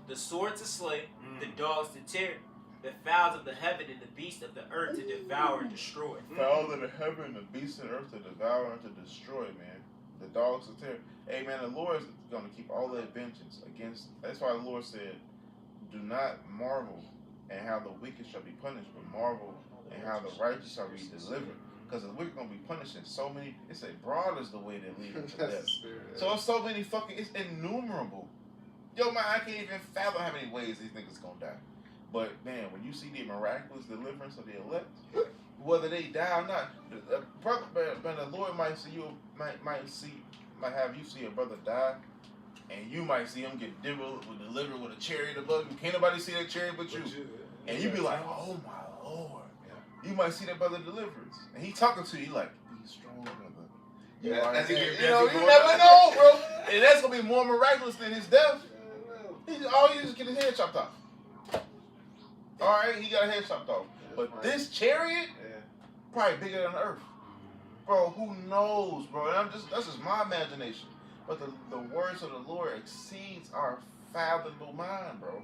The sword to slay, the dogs to tear, the fowls of the heaven and the beasts of the earth to devour and destroy. Fowls of the heaven, the beasts of the earth to devour and to destroy, man. The dogs to tear. Hey, man, the Lord is going to keep all that vengeance against. That's why the Lord said, do not marvel at how the wicked shall be punished, but marvel at how the righteous shall be delivered. Because the wicked going to be punished in so many. It's a broad is the way that leads to death. So it's so many it's innumerable. Yo, man, I can't even fathom how many ways these niggas going to die. But man, when you see the miraculous deliverance of the elect, whether they die or not, the Lord might have you see a brother die, and you might see him get delivered with a chariot above you. Can't nobody see that chariot but you. And you be like, oh my Lord. You might see that brother deliverance, and he talking to you like, be strong, brother. You never know, bro. And that's gonna be more miraculous than his death. All you just get his head chopped off. All right, he got a head chopped off. But this chariot, probably bigger than the earth. Bro, who knows, bro? And that's just my imagination. But the words of the Lord exceeds our fathomable mind, bro.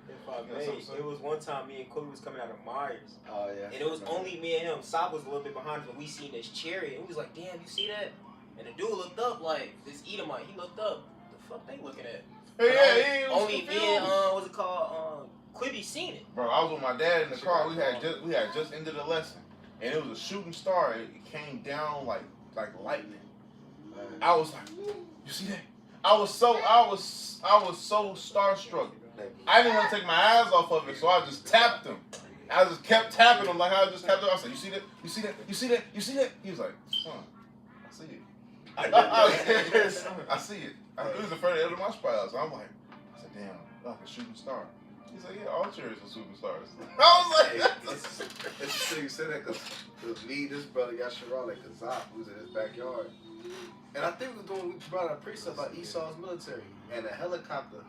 If I may, it was one time me and Kobe was coming out of Myers. Oh yeah. And it was only me and him. Sop was a little bit behind us when we seen this chariot. And we was like, damn, you see that? And the dude looked up like this Edomite. He looked up. The fuck they looking at? Hey, only me and what's it called? Quibby seen it. Bro, I was with my dad in the car. We had just ended the lesson, and it was a shooting star. It came down like lightning. I was like, you see that? I was so starstruck. I didn't want to take my eyes off of it, so I just tapped him. I just kept tapping him like I just tapped him. I said, you see that? You see that? You see that? You see that? He was like, son, I see it. I see it. It was the front of my spiral, so I'm like, I said, damn, like a shooting star. He's like, yeah, all chariots are superstars. I was like, it's interesting you said that because me, this brother Yasharal at Kazak, who's in his backyard, and I think we brought a precept about Esau's military, and a helicopter.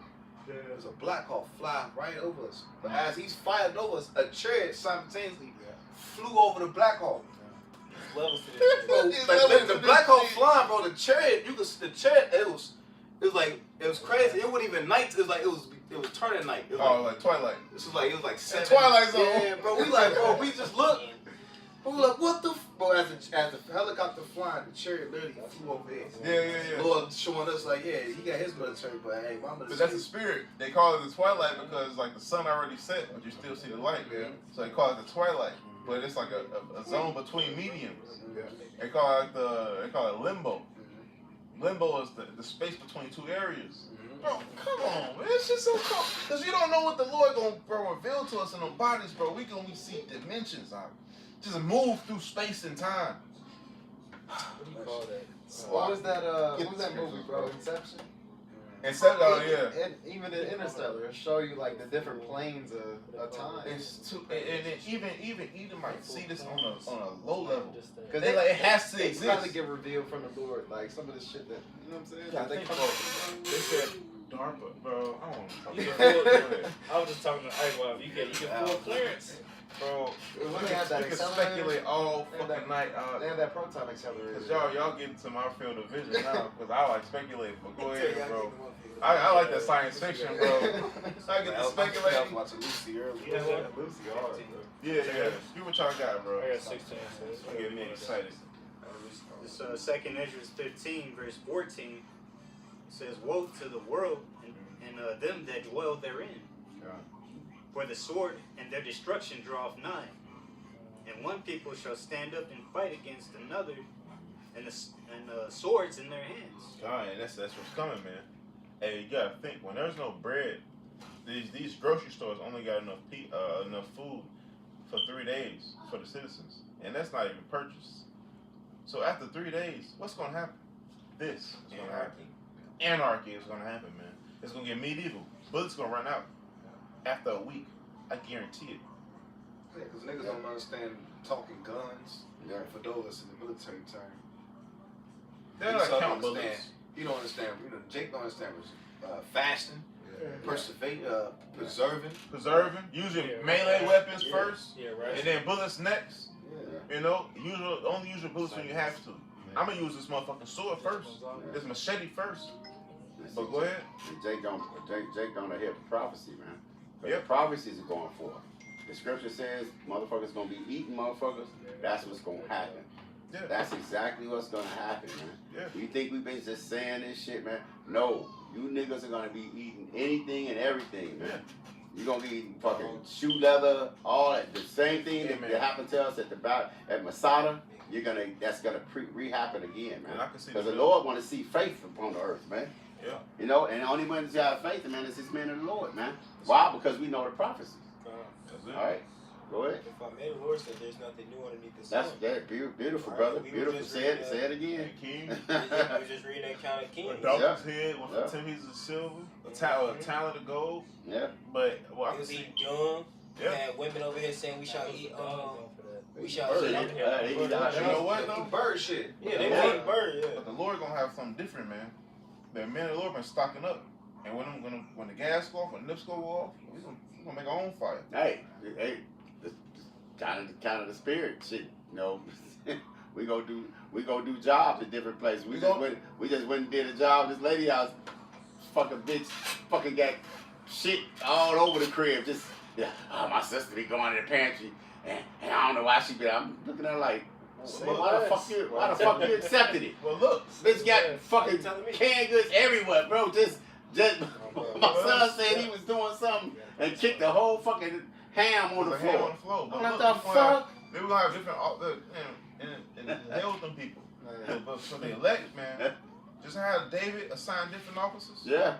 There's a Black Hawk fly right over us, but as he's fired over us, a chariot simultaneously flew over the Black Hawk. Levels to this. Bro, the Black Hawk flying, bro. The chariot, it was crazy. It wasn't even night. It was turning night. It was like Twilight. It was like 7. Twilight Zone. Yeah, bro. We just looked. Bro, we like, what the? Bro, as the helicopter flying, the chariot literally flew over it. Yeah. Lord showing us like, yeah, he got his military, but hey, my military. But that's the spirit. They call it the twilight because like the sun already set, but you still see the light. Yeah. So they call it the twilight. But it's like a zone between mediums. Yeah. They call it limbo. Limbo is the space between two areas. Bro, come on, man. It's just so cool. Because you don't know what the Lord gonna reveal to us in our bodies, bro. We see dimensions out. Just move through space and time. What do you call that? What was that movie, bro? Inception? Yeah. And even in Interstellar, it show you like the different planes of time. It's too, and even might see this on a low level. Because it has to exist. exist. It's got to get revealed from the Lord, like some of the shit that, you know what I'm saying? Yeah, they said DARPA, bro. I don't want to talk about I was just talking to Ike. You can pull clearance. Bro, When we they have that can accelerator, speculate all they have fucking that- night. They have that proton accelerator. Cause y'all get into my field of vision now, cause I like speculate. But go ahead, bro. I like that science fiction, bro. I get to I was speculating. watching Lucy earlier. Lucy hard, bro. Yeah. You what y'all got, bro? I got 16. So You get me excited. This second Ezra 15, verse 14, says, "Woe to the world and them that dwell therein. Yeah. For the sword and their destruction draweth nigh. And one people shall stand up and fight against another, and swords in their hands." God, and that's what's coming, man. Hey, you gotta think when there's no bread, these grocery stores only got enough food for 3 days for the citizens, and that's not even purchased. So after 3 days, what's gonna happen? This is gonna happen. Anarchy is gonna happen, man. It's gonna get medieval. Bullets gonna run out after a week. I guarantee it. Yeah, because niggas don't understand talking guns. Yeah. For those that's in the military term. They You don't don't count understand. bullets. You don't understand. Jake don't understand fasting, preserving. Preserving, using Yeah. melee weapons Yeah. first, Yeah, right. and then bullets next. Yeah. You know, only use your bullets when you have to. I'm gonna use this motherfucking sword first, this machete first. But go ahead. And Jake gonna hit prophecy, man. But Yep. the prophecies are going forth. The scripture says motherfuckers gonna be eating motherfuckers. That's what's gonna happen. Yeah. That's exactly what's gonna happen, man. Yeah. You think we've been just saying this shit, man? No. You niggas are gonna be eating anything and everything, man. You're gonna be eating fucking shoe leather, all that. The same thing Yeah, that, man. that happened to us at Masada. That's gonna re-happen again, man. And I can see Because the the Lord want to see faith upon the earth, man. Yeah. You know, and the only one that's got faith, man, is his man of the Lord, man. Why? Because we know the prophecies. That's it. All right, go ahead. If I may, the Lord said there's nothing new underneath the That's sun. that beautiful, All right, brother. we were Beautiful. just Say it. reading, Say it again. And King, I was just reading that Count of a Kings. donkey's head, one Yeah. for 10 pieces of silver, a talent of gold. Yeah. But well, I It can was see. eating dung. We Yeah. had women over here saying we shall eat. We shall Bird. eat. You know what Eat though? bird shit. Yeah, they Yeah. eat bird. Yeah. But the Lord gonna have something different, man. The men of the Lord been stocking up, and when the gas go off, when the nips go off, we gonna make our own fire. Hey, the kind of the spirit shit. You know, we go do jobs at different places. We just went and did a job at this lady house. Fucking bitch, fucking got shit all over the crib. Just my sister be going to the pantry, and I don't know why she be. I'm looking at her like, why the fuck you accepted it? Well, look, Bitch got fucking telling me? canned goods everywhere, bro. Just my son said he was doing something and kicked the whole fucking ham on the there's a hand on floor. the floor. But What look, the we gonna have- fuck? Maybe we're gonna have different, and hell with them people. But for the elect, man, just have David assign different officers. Yeah,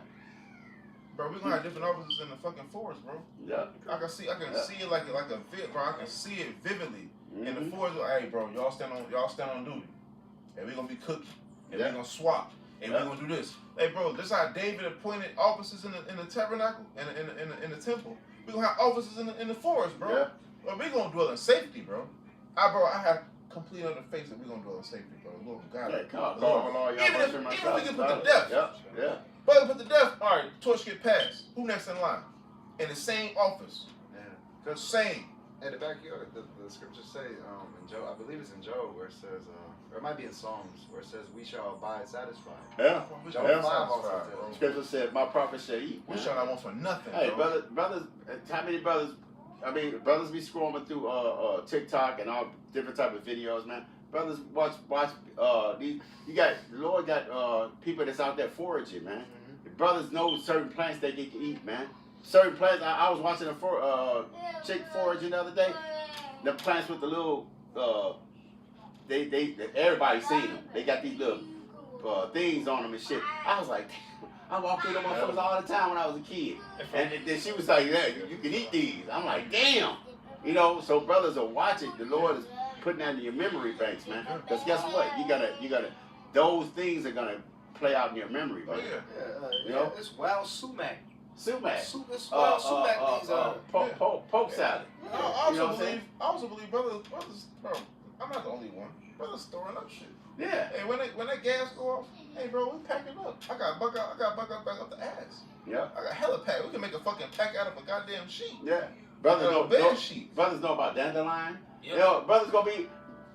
Bro, we gonna have different officers in the fucking forest, bro. yeah. I can see it like a vid, bro. I can see it vividly in the Mhm. forest. Hey, bro, y'all stand on duty, and we gonna be cooking, and Yeah. we gonna swap, and Yeah. we gonna do this. Hey, bro, this how David appointed officers in the tabernacle and in the temple. We gonna have officers in the forest, bro. Yeah. But we gonna dwell in safety, bro. I have complete other faith that we gonna dwell in safety, bro. Lord God. Yeah, call Lord. my Lord, y'all Even if worship my we son. get put to death. Yep, yeah. But put to death. All right, torch get passed. Who next in line? In the same office. Yeah. Same. In the backyard, the scriptures say in Job, I believe it's in Job, where it says, or it might be in Psalms, where it says, "We shall abide satisfied." Yeah. Job Yeah. 5 also Satisfied, tells. Scripture said, "My prophet shall eat." We man. shall not want for nothing, Hey, bro. brothers, how many brothers? I mean, brothers be scrolling through TikTok and all different type of videos, man. Brothers watch these. You got the Lord got people that's out there foraging, man. The brothers know certain plants they get to eat, man. Certain plants. I was watching a chick foraging the other day. The plants with the little they everybody seen them. They got these little things on them and shit. I was like, damn, I walked through them motherfuckers all the time when I was a kid. And then she was like, yeah, you can eat these. I'm like, damn. You know, so brothers are watching. The Lord is putting that in your memory banks, man. Because guess what? You gotta, those things are gonna play out in your memory, Oh man. yeah. You know? It's wild sumac. Sumac. It's wild sumac. Poke salad. I You know what I'm saying? also believe brothers, bro. I'm not the only one. Brothers storing up shit. Yeah. Hey, when that gas go off, hey, bro, we packing up. I got buck up back up the ass. Yeah. I got hella pack. We can make a fucking pack out of a goddamn sheet. Yeah. Brothers sheep. brothers know about dandelion. Yep. Yo, brothers gonna be.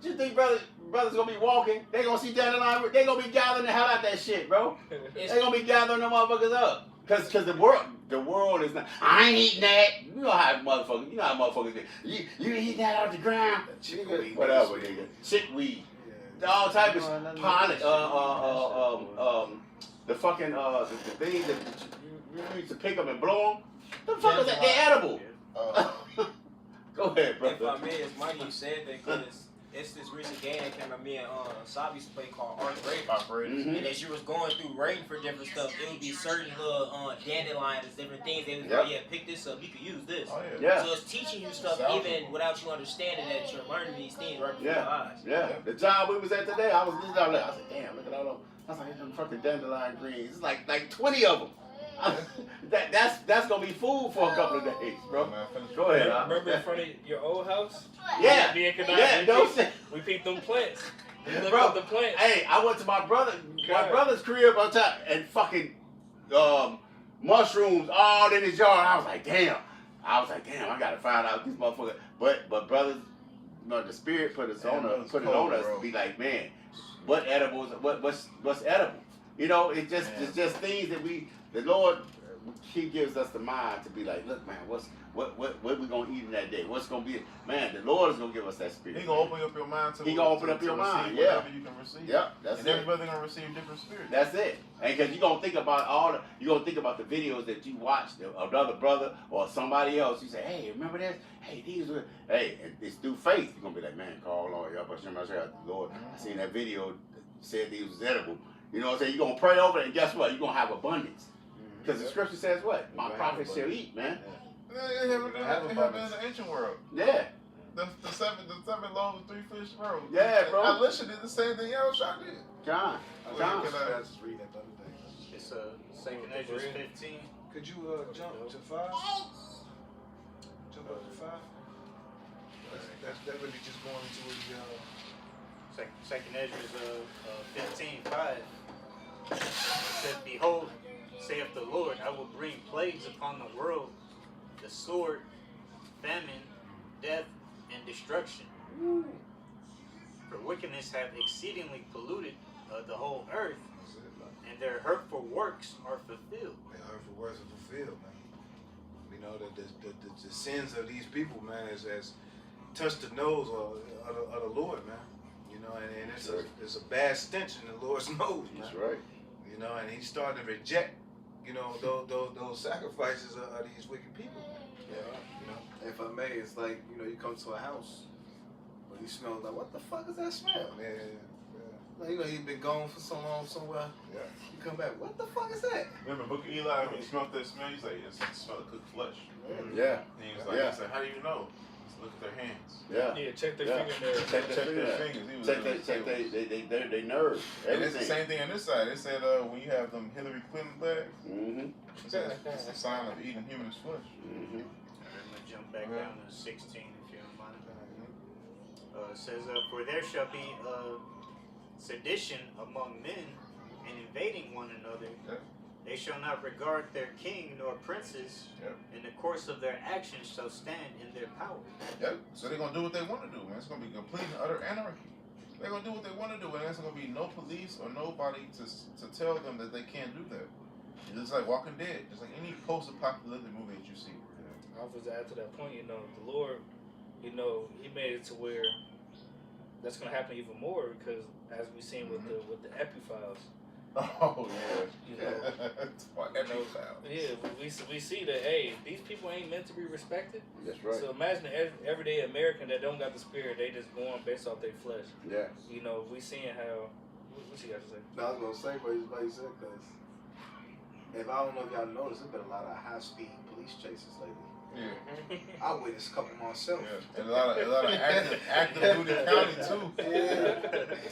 You think brothers gonna be walking? They gonna see dandelion. They gonna be gathering the hell out that shit, bro. They gonna be gathering them motherfuckers up. Cause the world is not. I ain't eating that. You know how motherfuckers. You know how motherfuckers do. You eat that out the ground. Chickweed. Whatever, nigga. Chickweed. All type of pollen. The fucking the things that you used to pick up and blow them. The fuck is that? They're edible. Go ahead, If I brother. may, it's funny you said that because it's this recent game that came out. Me and Sabi used to play called Arch Raiders. Mhm. And as you was going through rating for different stuff, it would be certain little dandelions, different things. They was Yep. like, yeah, pick this up. You can use this. Oh yeah. Yeah. So it's teaching you stuff even without you understanding that you're learning these things right before Yeah. your eyes. Yeah. The job we was at today, I was listening out there. I said, damn, look at all them. I was like, them fucking dandelion greens. It's like 20 of them. That's gonna be food for a couple of days, bro. Go ahead. Remember in front of your old house? Yeah. Me and Kanai, Yeah. No shit. we peeped them plants. We looked Bro, up the plants. Hey, I went to my God. brother's crib on top and fucking mushrooms all in his yard. I was like, damn. I gotta find out these motherfuckers. But brothers, you know, the spirit put it on us bro. to be like, man, what edibles? What's edible? You know, it's just things that the Lord, He gives us the mind to be like, look, man, what we gonna eat in that day? What's gonna be? Man, the Lord is gonna give us that spirit. He gonna open up your mind to. He gonna open up your mind, yeah. Whatever you can receive. Yep, that's and it. everybody gonna receive different spirits. That's it. And because you're going to think about the videos that you watched of another brother or somebody else. You say, hey, remember this? Hey, these were, hey, and it's through faith. You're going to be like, man, call Lord, y'all, Lord, I seen that video, said these was edible. You know what I'm saying? You're going to pray over it, and guess what? You're going to have abundance. Because the scripture says what? My prophets shall eat, man. It happened in the ancient world. Yeah. The seven loaves and 3 fish, bro. Yeah, bro. Elisha did the same thing Elisha did. John. I just read that the other day. It's 2nd Ezra 15. Could you jump to 5? Jump up to 5. That really just going into the. Second Ezra 15:5. It says, behold, saith the Lord, I will bring plagues upon the world, the sword, famine, death, and destruction. For wickedness hath exceedingly polluted the whole earth, and their hurtful works are fulfilled. Their hurtful words are fulfilled, man. You know that the sins of these people, man, has touched the nose of the Lord, man. You know, and it's a bad stench in the Lord's nose, man. That's right. You know, and He's starting to reject, you know, those sacrifices of these wicked people. Yeah. You know. If I may, it's like, you know, you come to a house, but you smell like, what the fuck is that smell? Yeah. Like, you know, you've been gone for so long somewhere. Yeah. You come back, what the fuck is that? Remember Book of Eli, when he smelled that smell, he's like, it smelled of cooked flesh. Yeah. And he was like, he said, how do you know? Just look at their hands. Yeah. Yeah, check their Yeah. fingernails. Check Check their their fingers. fingers. Check they nerves. And it's the Everything. same thing on this side. They said when you have them Hillary Clinton bags, Mm-hmm. it says it's a sign of eating human flesh. Mm-hmm. I'm going to jump back down to 16 if you don't mind. It says, for there shall be sedition among men and invading one another. Yeah. They shall not regard their king nor princes. Yep. In the course of their actions shall stand in their power. Yep. So they're gonna do what they want to do, man. It's gonna be complete and utter anarchy. They're gonna do what they want to do, and there's gonna be no police or nobody to tell them that they can't do that. It's just like Walking Dead, just like any post-apocalyptic movie that you see. I was to add to that point, you know, the Lord, you know, He made it to where that's gonna happen even more because as we've seen with the Epiphiles. Oh yeah. You know, we see that hey, these people ain't meant to be respected. That's right. So imagine an everyday American that don't got the spirit, they just going based off their flesh. Yeah. You know, we seeing how. What you got to say? No, I was gonna say, but you said, because if I don't know if y'all noticed, there's been a lot of high-speed police chases lately. Yeah. I witnessed a couple myself. Yeah. And a lot of active duty county too. Yeah.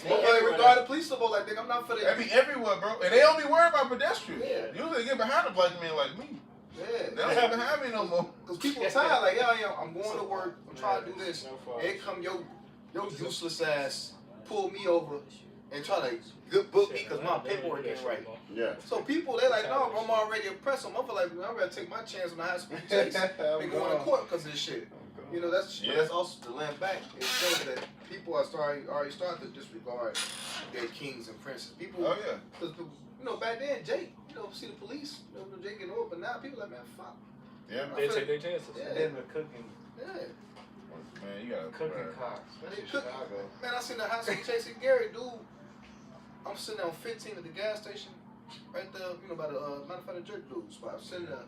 Well, regard the police no more. Like, I'm not for the. They be everywhere, bro. And they don't be worried about pedestrians. Yeah. Usually they get behind a black man like me. Yeah. They don't get behind me no more. Because people tired. Like, yeah, I'm going to work. I'm trying to do this. And here come your useless ass, pull me over, and try to good book me because my paperwork ain't right. Yeah. So people, they like, no, I'm already oppressed. So I'm like, I'm gonna take my chance on the high school chase and going to court because of this shit. You know, that's also the land back. It shows that people are already starting to disregard their kings and princes. People, Oh yeah. because you know, back then, Jake, you know, see the police, you know, Jake getting over, but now people like, man, fuck. Yeah. They take their chances. Yeah. And then the cooking Man, you gotta. cooking cocks. Especially Cook- Chicago. Man, I seen the high school chasing Gary, dude. I'm sitting there on 15 at the gas station, right there, you know, by the manufactured jerk dude spot. I'm sitting there,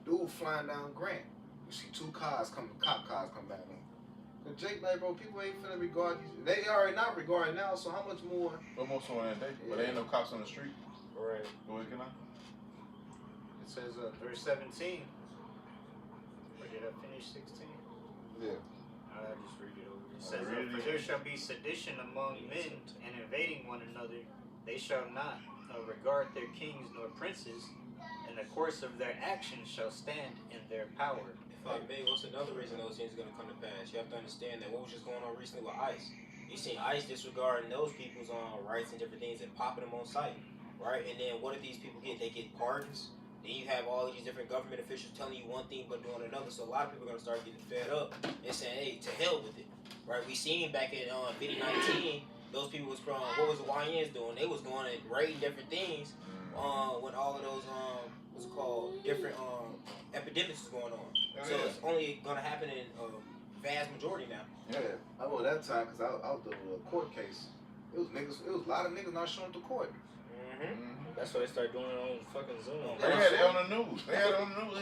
dude flying down Grant. You see two cars coming, cop cars come back on. But Jake, like, bro, people ain't finna regard these. They already not regarding now, so how much more? Almost on that day, but there ain't no cops on the street. Right. Go ahead, can I? It says verse 17. Or did I finish 16? Yeah. I'll just read it over. It says, read it for there again. shall be sedition among men and invading one another. They shall not regard their kings nor princes, and the course of their actions shall stand in their power. If I may, what's another reason those things are going to come to pass? You have to understand that what was just going on recently with ICE. You seen ICE disregarding those people's rights and different things and popping them on site, right? And then what do these people get? They get pardons. Then you have all these different government officials telling you one thing but doing another. So a lot of people are going to start getting fed up and saying, hey, to hell with it, right? We seen back in Biddy 19, those people was from, what was the YNs doing? They was going and raiding different things when all of those, what's it called, different epidemics was going on. So it's only going to happen in vast majority now. Yeah, I remember that time because I was doing a court case. It was a lot of niggas not showing up to court. That's why they started doing it on fucking Zoom. They had it on the news. They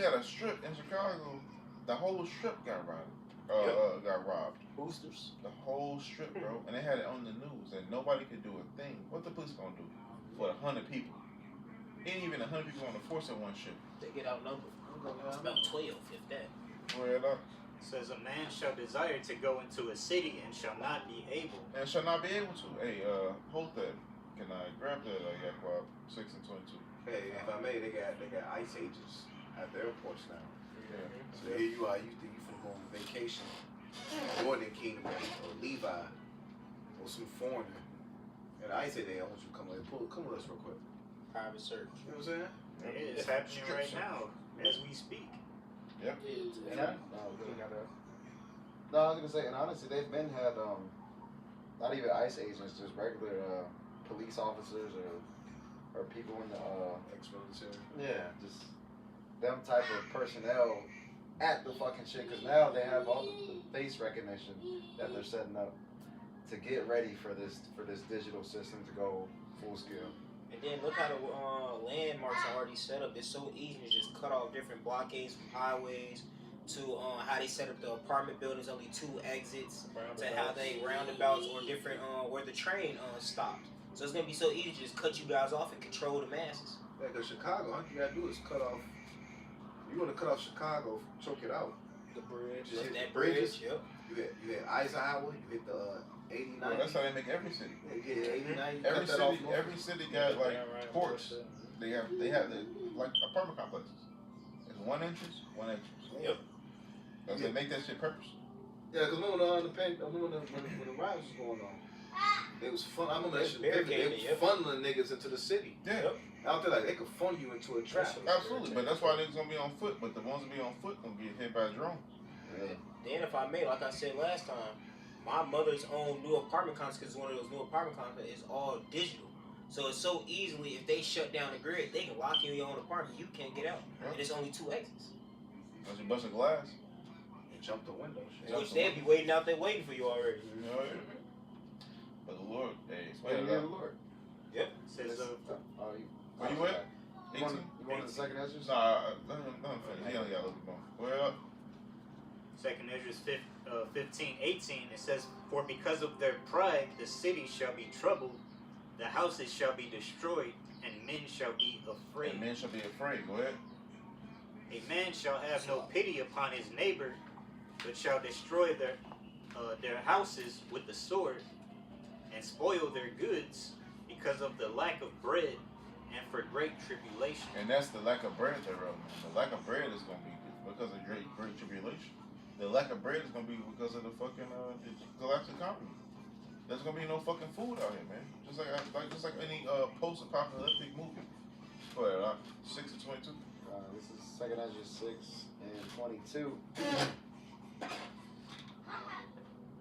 had a strip in Chicago. The whole strip got robbed. Got robbed. Boosters. The whole strip, bro. And they had it on the news, and nobody could do a thing. What the police gonna do for 100 people? Ain't even 100 people on the force in one shift. They get outnumbered. It's about 12, if that. Where up? It says, a man shall desire to go into a city and shall not be able. And shall not be able to. Hey, hold that. Can I grab that? Yakwa 6 and 22. Hey, if I may, they got ICE agents at the airports now. Yeah. So here you are, you think you finna go on vacation, Northern Kingdom or Levi or some foreigner, and I say, I want you to come with us real quick. Private search. You know what I'm saying? It is happening right now as we speak. Yep. And I was gonna say, and honestly, they've been had not even ICE agents, just regular police officers or people in the Ex-military. yeah, just them type of personnel at the fucking shit. Because now they have all the face recognition that they're setting up to get ready for this digital system to go full scale. And then look how the landmarks are already set up. It's so easy to just cut off different blockades from highways to how they set up the apartment buildings, only 2 exits, to how they roundabouts or different where the train stops. So it's gonna be so easy to just cut you guys off and control the masses. Yeah, because Chicago, all you gotta do is cut off. You want to cut off Chicago, choke it out. The bridge. Just hit That the bridges. bridge, yep. You hit Eisenhower, you hit the 89. Well, that's how they make every city. Yeah, 89. You Every cut that off. city, every city got like ports. They have the like apartment complexes. It's 1 entrance, 1 entrance. Yep. Because they make that shit purpose. Yeah, because when the riots was going on, it was fun. I remember that shit. They Barricaded, was funneling niggas into the city. Yeah. Out there, like they could funnel you into a trap. Absolutely. But that's why niggas gonna be on foot. But the ones that be on foot gonna get hit by a drone. Then if I may, like I said last time, my mother's own new apartment complex, because one of those new apartment complexes, is all digital. So it's so easily, if they shut down the grid, they can lock you in your own apartment. You can't get out. Yeah. And it's only 2 exits. Unless you bust a glass. And jump the window. Which they'll be waiting out there waiting for you already. You know what I mean? But the Lord, hey, Wait, explain you it the out. Lord. It says, Where you at? You want the second answer? Nah, let him finish. He only got a little bit more. Well, 2nd Ezra 15:18, it says, for because of their pride the city shall be troubled, the houses shall be destroyed, and men shall be afraid. and men shall be afraid. Go ahead. A man shall have no pity upon his neighbor, but shall destroy their houses with the sword, and spoil their goods because of the lack of bread and for great tribulation. And that's the lack of bread thereof. The lack of bread is gonna be because of great tribulation. The lack of bread is gonna be because of the fucking the collapse economy. there's gonna be no fucking food out here, man. Just like any post-apocalyptic movie. Go ahead, 6 to 22. This is 2 Ezra 6 and 22.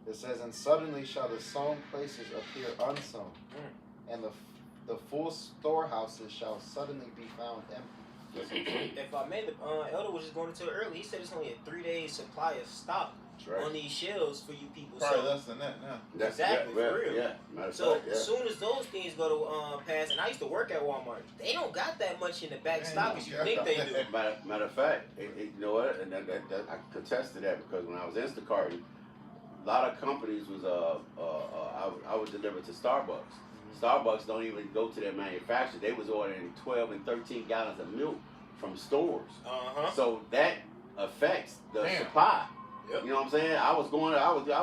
It says, and suddenly shall the sown places appear unsown, and the full storehouses shall suddenly be found empty. If I may, the elder was just going into it early. He said it's only a 3-day supply of stock on these shelves for you people. Probably so less than that now. Exactly, yeah, for real. Yeah. Matter of So fact, as soon as those things go to pass, and I used to work at Walmart, they don't got that much in the back stock as you think they do. Matter of fact, you know what? And that I contest to that because when I was Instacart, a lot of companies was I would deliver to Starbucks. Starbucks don't even go to their manufacturer. They was ordering 12 and 13 gallons of milk from stores. So that affects the supply. Yep. You know what I'm saying? I was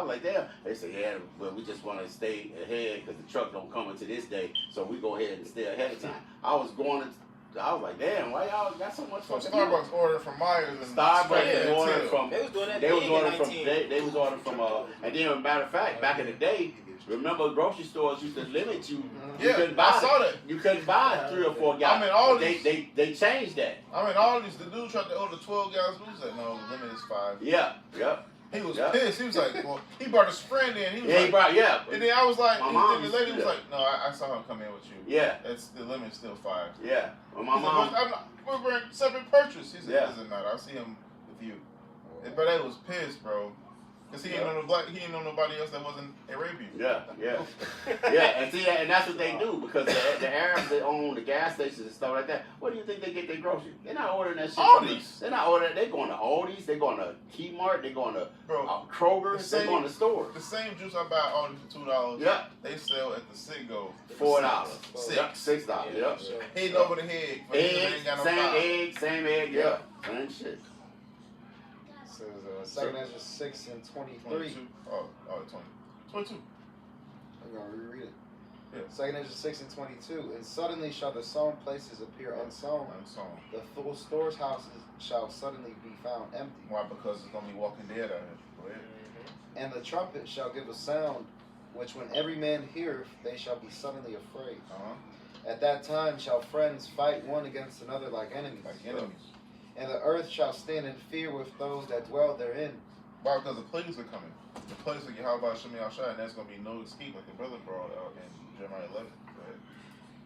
like, damn. They said, yeah, but we just want to stay ahead because the truck don't come until this day, so we go ahead and stay ahead of time. I was like, damn, why y'all got so much So fucking Starbucks ordered from Myers and Starbucks ordered from. They was doing that. They was big ordering in from. 19. They was ordering from. And then, matter of fact, back in the day, remember grocery stores used to limit you. You Yeah, couldn't buy I saw that. You couldn't buy 3 or 4 gallons. I mean, all But they changed that. I mean, all these, the dude tried to order 12 gallons. He said, no, the limit is 5. Yeah. He was Yeah. pissed. He was like, well, he brought his friend in. He was Yeah, like, he brought. Yeah. and then I was like, My mom and the lady used was to do like, no, I saw him come in with you. Yeah. It's the limit's still 5. Yeah. Well, my He's like, mom. I'm not, we're separate purchase. He said, Yeah. it doesn't matter. I'll see him with you. But they was pissed, bro. Cause he ain't know nobody else that wasn't Arabian. Yeah. And see, and that's what they do because the Arabs that own the gas stations and stuff like that. Where do you think they get their groceries? They're not ordering that shit. Aldi's. They're not ordering. They're going to Aldi's. They're going to Kmart. They're going to Bro, Kroger's. the They're same- going to stores. the same juice I buy at Aldi for $2. Yeah. They sell at the Citgo $4. $6. Yep, $6. Yep. Hitting over the head. For niggas that ain't got no five. Same egg. Yeah. Same shit. It says 2 Ezra 6 and 23. 22. Oh, 20. 22. I'm going to reread it. Yeah. 2 Ezra 6 and 22. And suddenly shall the sown places appear unsown. Unsown. The full storehouses shall suddenly be found empty. Why? Because it's gonna be Walking Dead out here. Go ahead. And the trumpet shall give a sound, which when every man heareth, they shall be suddenly afraid. At that time shall friends fight one against another like enemies. Like enemies. And the earth shall stand in fear with those that dwell therein. Why? Because the plagues are coming. The plagues of Yahweh Shemi Al-Shai, and there's gonna be no escape like the brother brought out in Jeremiah 11. Go ahead.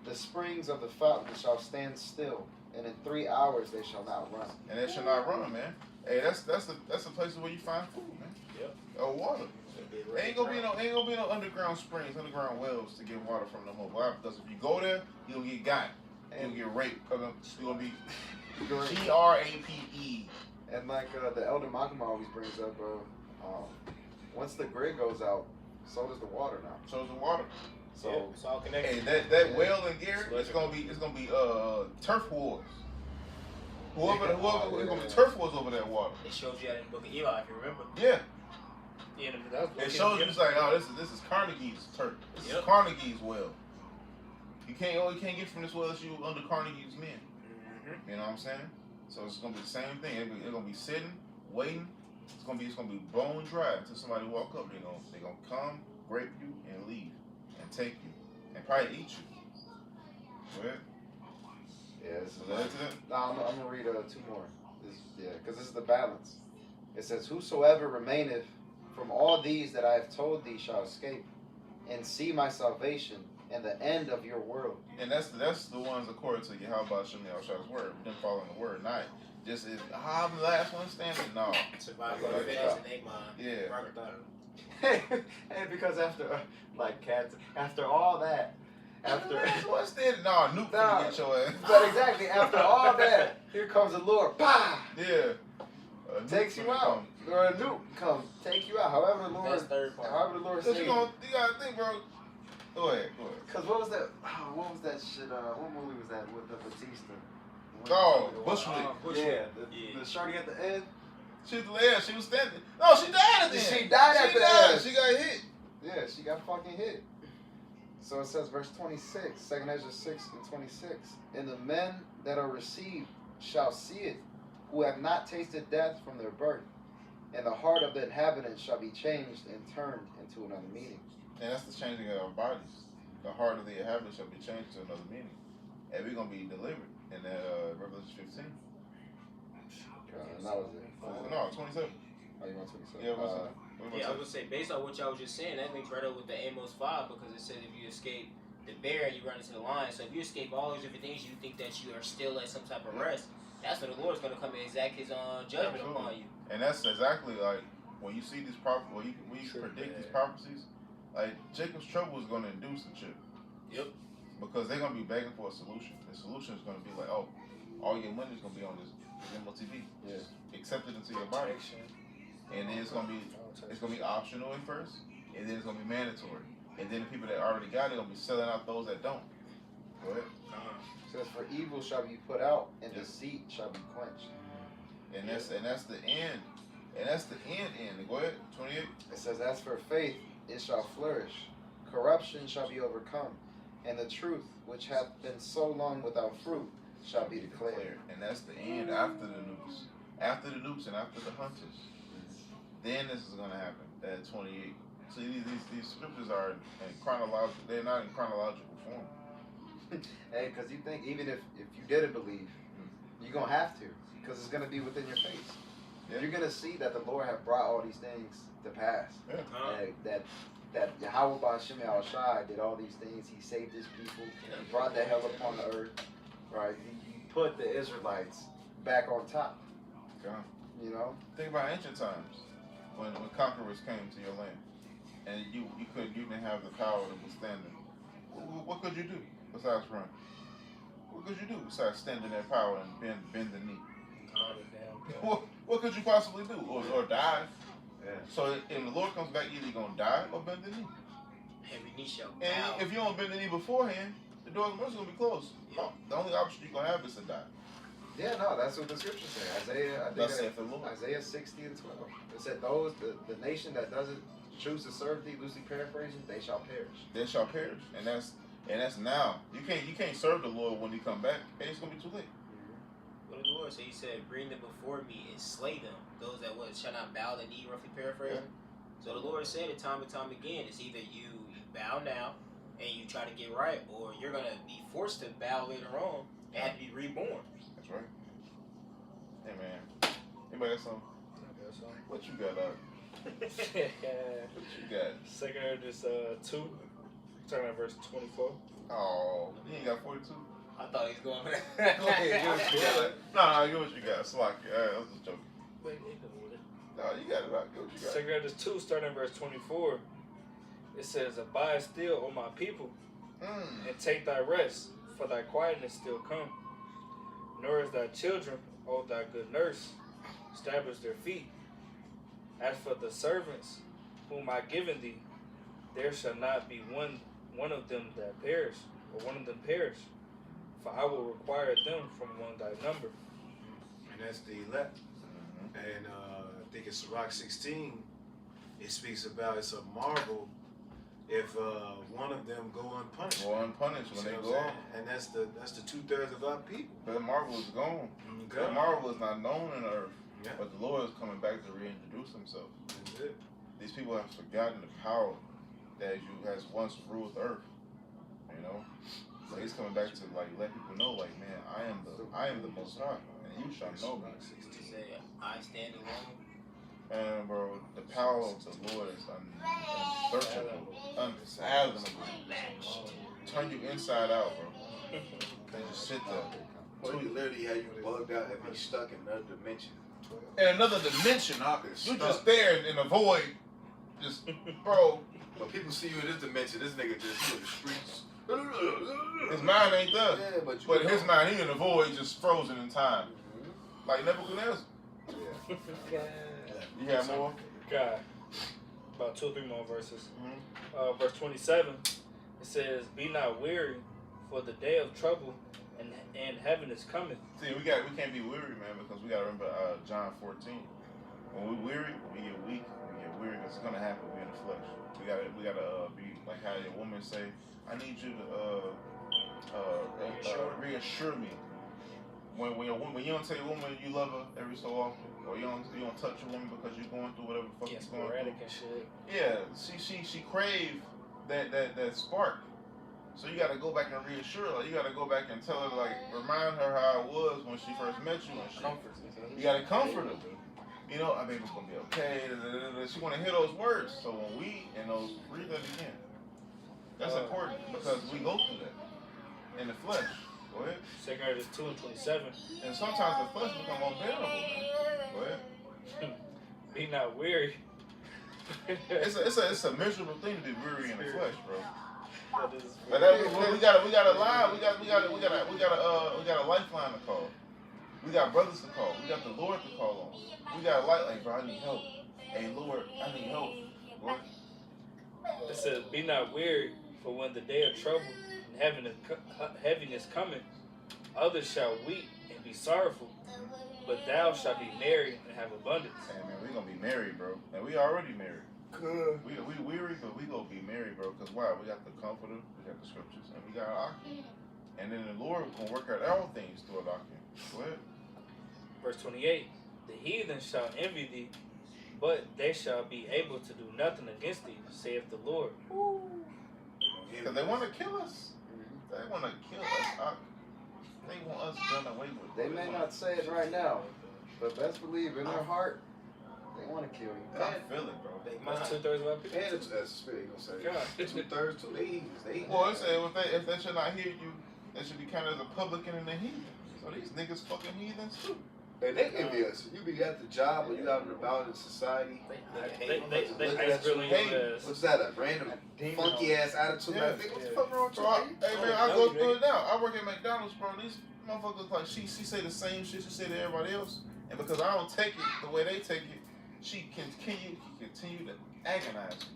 The springs of the fountain shall stand still, and in 3 hours they shall not run. And they should not run, man. Hey, that's the places where you find food, man. Yep. Or water. Ain't gonna be no underground springs, underground wells to get water from no more. Why? Because if you go there, you'll get got. And you'll get raped. You're gonna be GRAPE. And like the Elder Makama always brings up, once the grid goes out, so does the water now. So is the water. So it's all connected. Hey, that well in Gary, it's gonna be turf wars. Whoever it's gonna be turf wars over that water. It shows you that in the book of Eli, if you remember. Yeah. Yeah, that was It shows you it's like, oh, this is Carnegie's turf. This is Yep. Carnegie's well. You can't get from this well as you under Carnegie's men. You know what I'm saying? So it's gonna be the same thing. It's gonna be sitting, waiting. It's gonna be bone dry until somebody walk up. They're gonna come, grape you, and leave, and take you, and probably eat you. Go ahead. yeah, this is Is that it? No, I'm gonna read 2 more. Because this is the balance. It says, "Whosoever remaineth from all these that I have told thee shall escape, and see my salvation and the end of your world." And that's the ones according to Yahweh Shemi Al-Shai's word. We've been following the word, not just I'm the last one standing. No. Survival of the fittest and Amon. Yeah. Margaret Thatcher. Hey, because after all that, Last one standing. No, Nuke Nah. finna get your ass. but exactly after all that, here comes the Lord, bah, Yeah. takes you out, or a nuke comes, take you out. However the Lord, That's third part. however the Lord Cause says. you gotta think, bro. Go ahead. Cause what was that? What was that shit? What movie was that with the Batista? Oh, Bushwick. Yeah, Yeah. the shorty at the end. She was standing. No, she died at the end. She died at the end. She got hit. Yeah, she got fucking hit. So it says, verse 26, 2 Ezra 6 and 26. And the men that are received shall see it, who have not tasted death from their birth. And the heart of the inhabitants shall be changed and turned into another meaning. And that's the changing of our bodies. The heart of the inhabitant shall be changed to another meaning. And we're going to be delivered in that Revelation 15. That was it. No, 27. Oh, you want 27? Yeah, what's that? Yeah, I was gonna say, based on what y'all was just saying, that links right up with the Amos 5, because it says if you escape the bear, you run into the lion. So if you escape all these different things, you think that you are still at some type of rest. That's when the Lord's gonna come and exact His judgment upon you. And that's exactly like when you see these when you predict these prophecies, like Jacob's trouble is going to induce the chip. Yep. Because they're going to be begging for a solution. The solution is going to be like, oh, all your money is going to be on this MLTV. Yeah. Accept it into your body. And then it's going to be optional at first, and then it's going to be mandatory. And then the people that already got it are going to be selling out those that don't. Go ahead. It says, for evil shall be put out, and deceit shall be quenched. And that's the end. And that's the end. Go ahead. 28. It says, as for faith, it shall flourish. Corruption shall be overcome. And the truth, which hath been so long without fruit, shall be declared. And that's the end after the nukes. After the nukes and after the hunters. Then this is going to happen at 28. See, these scriptures are in chronological, they're not in chronological form. Hey, because you think even if you didn't believe, you're going to have to. Because it's going to be within your face. Yeah. You're going to see that the Lord have brought all these things to pass. Yeah. That Yahweh Ba'Shem Al-Shai did all these things. He saved his people. He brought the hell upon the earth. Right? He put the Israelites back on top. Okay. You know? Think about ancient times when conquerors came to your land and you didn't have the power to withstand them. What could you do besides run? What could you do besides stand in their power and bend the knee? What could you possibly do? Or die? Yeah. So if the Lord comes back, either you're going to die or bend the knee. Every knee shall bow. And if you don't bend the knee beforehand, the door of mercy is going to be closed. Yeah. The only option you're going to have is to die. Yeah, no, that's what the scriptures say. Isaiah, Thus saith the Lord. Isaiah 60 and 12. It said, those, the nation that doesn't choose to serve thee, loosely paraphrasing, they shall perish. They shall perish. And that's now. You can't serve the Lord when He come back. Hey, it's going to be too late. What did the Lord say? He said, bring them before me and slay them. Those that shall not bow the knee, roughly paraphrasing. Yeah. So the Lord said it time and time again. It's either you bow now and you try to get right, or you're going to be forced to bow later on and have to be reborn. That's right. Hey, man. Anybody got something? I guess so. What you got, Doc? What you got? Second Edges 2, starting at verse 24. Oh, you ain't got 42? I thought he was going for Go that. ahead, give what you got. Nah, give what you got. Slack. I was just joking. Wait, ain't no with it. Nah, you got it, Doc. Give what you got. Second Edges 2, starting at verse 24. It says, abide still, O my people, and take thy rest, for thy quietness still come. Nourish thy children, O thy good nurse, establish their feet. As for the servants whom I given thee, there shall not be one of them that perish, or one of them perish. For I will require them from among thy number. And that's the elect. And I think it's Sirach 16. It speaks about it's a marvel if one of them go unpunished. Go unpunished when See they what go I'm off. saying? And that's the 2/3 of our people. That marvel is gone. Okay. That marvel is not known in earth. Yeah. But the Lord is coming back to reintroduce Himself. That's it. These people have forgotten the power that has once ruled earth. You know? So He's coming back to let people know, man, I am the Most High, and you shall know me. He said, I stand alone. And bro, the power of the Lord is unsearchable, unfathomable. Turn you inside out, bro. And just sit there. Or you literally have you bugged out and be stuck in another dimension. In another dimension, you just there in the void. Just, bro. When people see you in this dimension, this nigga just in the streets. His mind ain't there. Yeah, but his mind, he in the void, just frozen in time. Like Nebuchadnezzar. Yeah. You have more? God. About 2 or 3 more verses. Verse 27, it says, be not weary, for the day of trouble and heaven is coming. See, we can't be weary, man, because we gotta remember John 14. When we weary, we get weak, we get weary, because it's gonna happen. We're in the flesh. We gotta be like how your woman say, I need you to reassure me. When you don't tell your woman you love her every so often, or you don't touch your woman because you're going through whatever the fuck you're going through. And shit. Yeah, she crave that spark. So you gotta go back and reassure her. Like, you gotta go back and tell her, like, remind her how it was when she first met you and shit. You gotta comfort her. You know, I mean, it's gonna be okay. She wanna hear those words. So when we and those, read that again. That's important because we go through that in the flesh. Go ahead. 2 Corinthians 2:27. And sometimes the flesh become unbearable, man. Go ahead. Be not weary. It's a miserable thing to be weary in the flesh, bro. That is But that, we got a line. We got a lifeline to call. We got brothers to call. We got the Lord to call on. We got a light, like, bro, I need help. Hey, Lord, I need help. Lord. It says, "Be not weary, for when the day of trouble and heaviness cometh, others shall weep and be sorrowful, but thou shalt be merry and have abundance." Hey, man, we gonna be married, bro. And we already married. We weary, but we gonna be married, bro. Cause why? We got the Comforter, we got the Scriptures, and we got our Akim. And then the Lord gonna work out all things through our Akim. Go ahead. Verse 28. The heathen shall envy thee, but they shall be able to do nothing against thee, saith the Lord. Cause they want to kill us. They want to kill us. They want us done away with. They may not say it right now, but best believe in their heart, they want to kill you. I feel it, bro. That's 2/3 of our people. And it's spirit, you gonna say. God. 2/3 to the heathens. They Well, it say if they should not hear you, they should be counted as a publican and a heathen. So these niggas fucking heathens too. And they envious. You be at the job or you out and about in society. They Looking ice at you, grilling hey, your ass. What's that? A random funky ass attitude? Yeah. Like, nigga, what the fuck wrong with So you? hey man, I go through it now. I work at McDonald's, bro. These motherfuckers like she say the same shit she say to everybody else, and because I don't take it the way they take it, she continue to agonize me.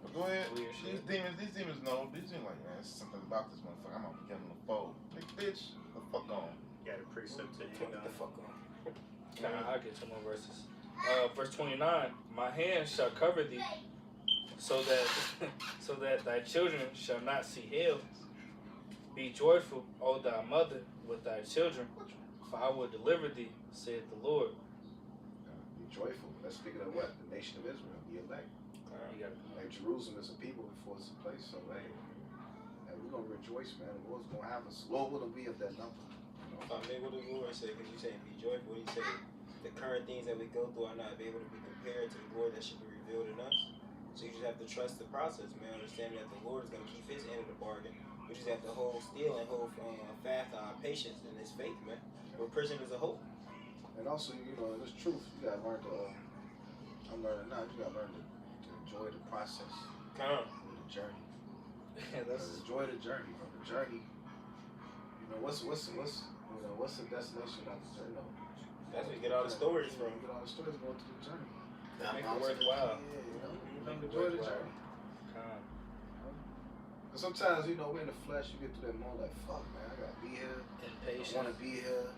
But go ahead. Weird These shit. demons know. These demons like, man, there's something about this motherfucker. I'm gonna get him the fold. Like, bitch, the fuck on. Got a precept to hang on. I'll get 2 more verses. Verse 29. My hand shall cover thee, so that thy children shall not see hell. Be joyful, O thy mother, with thy children, for I will deliver thee, saith the Lord. Be joyful. That's speaking of what? The nation of Israel, the elect. You gotta Like Jerusalem is a people before it's a place. So hey, we're gonna rejoice, man. The Lord's gonna have us. Lord will be of that number. What does the Lord say? Because you say be joyful. What do you say? The current things that we go through are not able to be compared to the glory that should be revealed in us. So you just have to trust the process, man. Understanding that the Lord is going to keep His end of the bargain. We just have to hold still and hold fast our patience and His faith, man. We're prisoners of hope. And also, you know, there's truth. You gotta learn to. I'm learning now. You gotta learn to enjoy the process, come. the journey. That's Enjoy the journey, bro. The journey. You know what's the destination of the journey? That's where you get all the stories from. You get all the stories going through the journey. make it worthwhile. Yeah, you know, Make it enjoy the worthwhile. journey. Come. But sometimes, you know, we're in the flesh. You get through that moment like, fuck, man, I gotta be here. I Impatient. want to be here.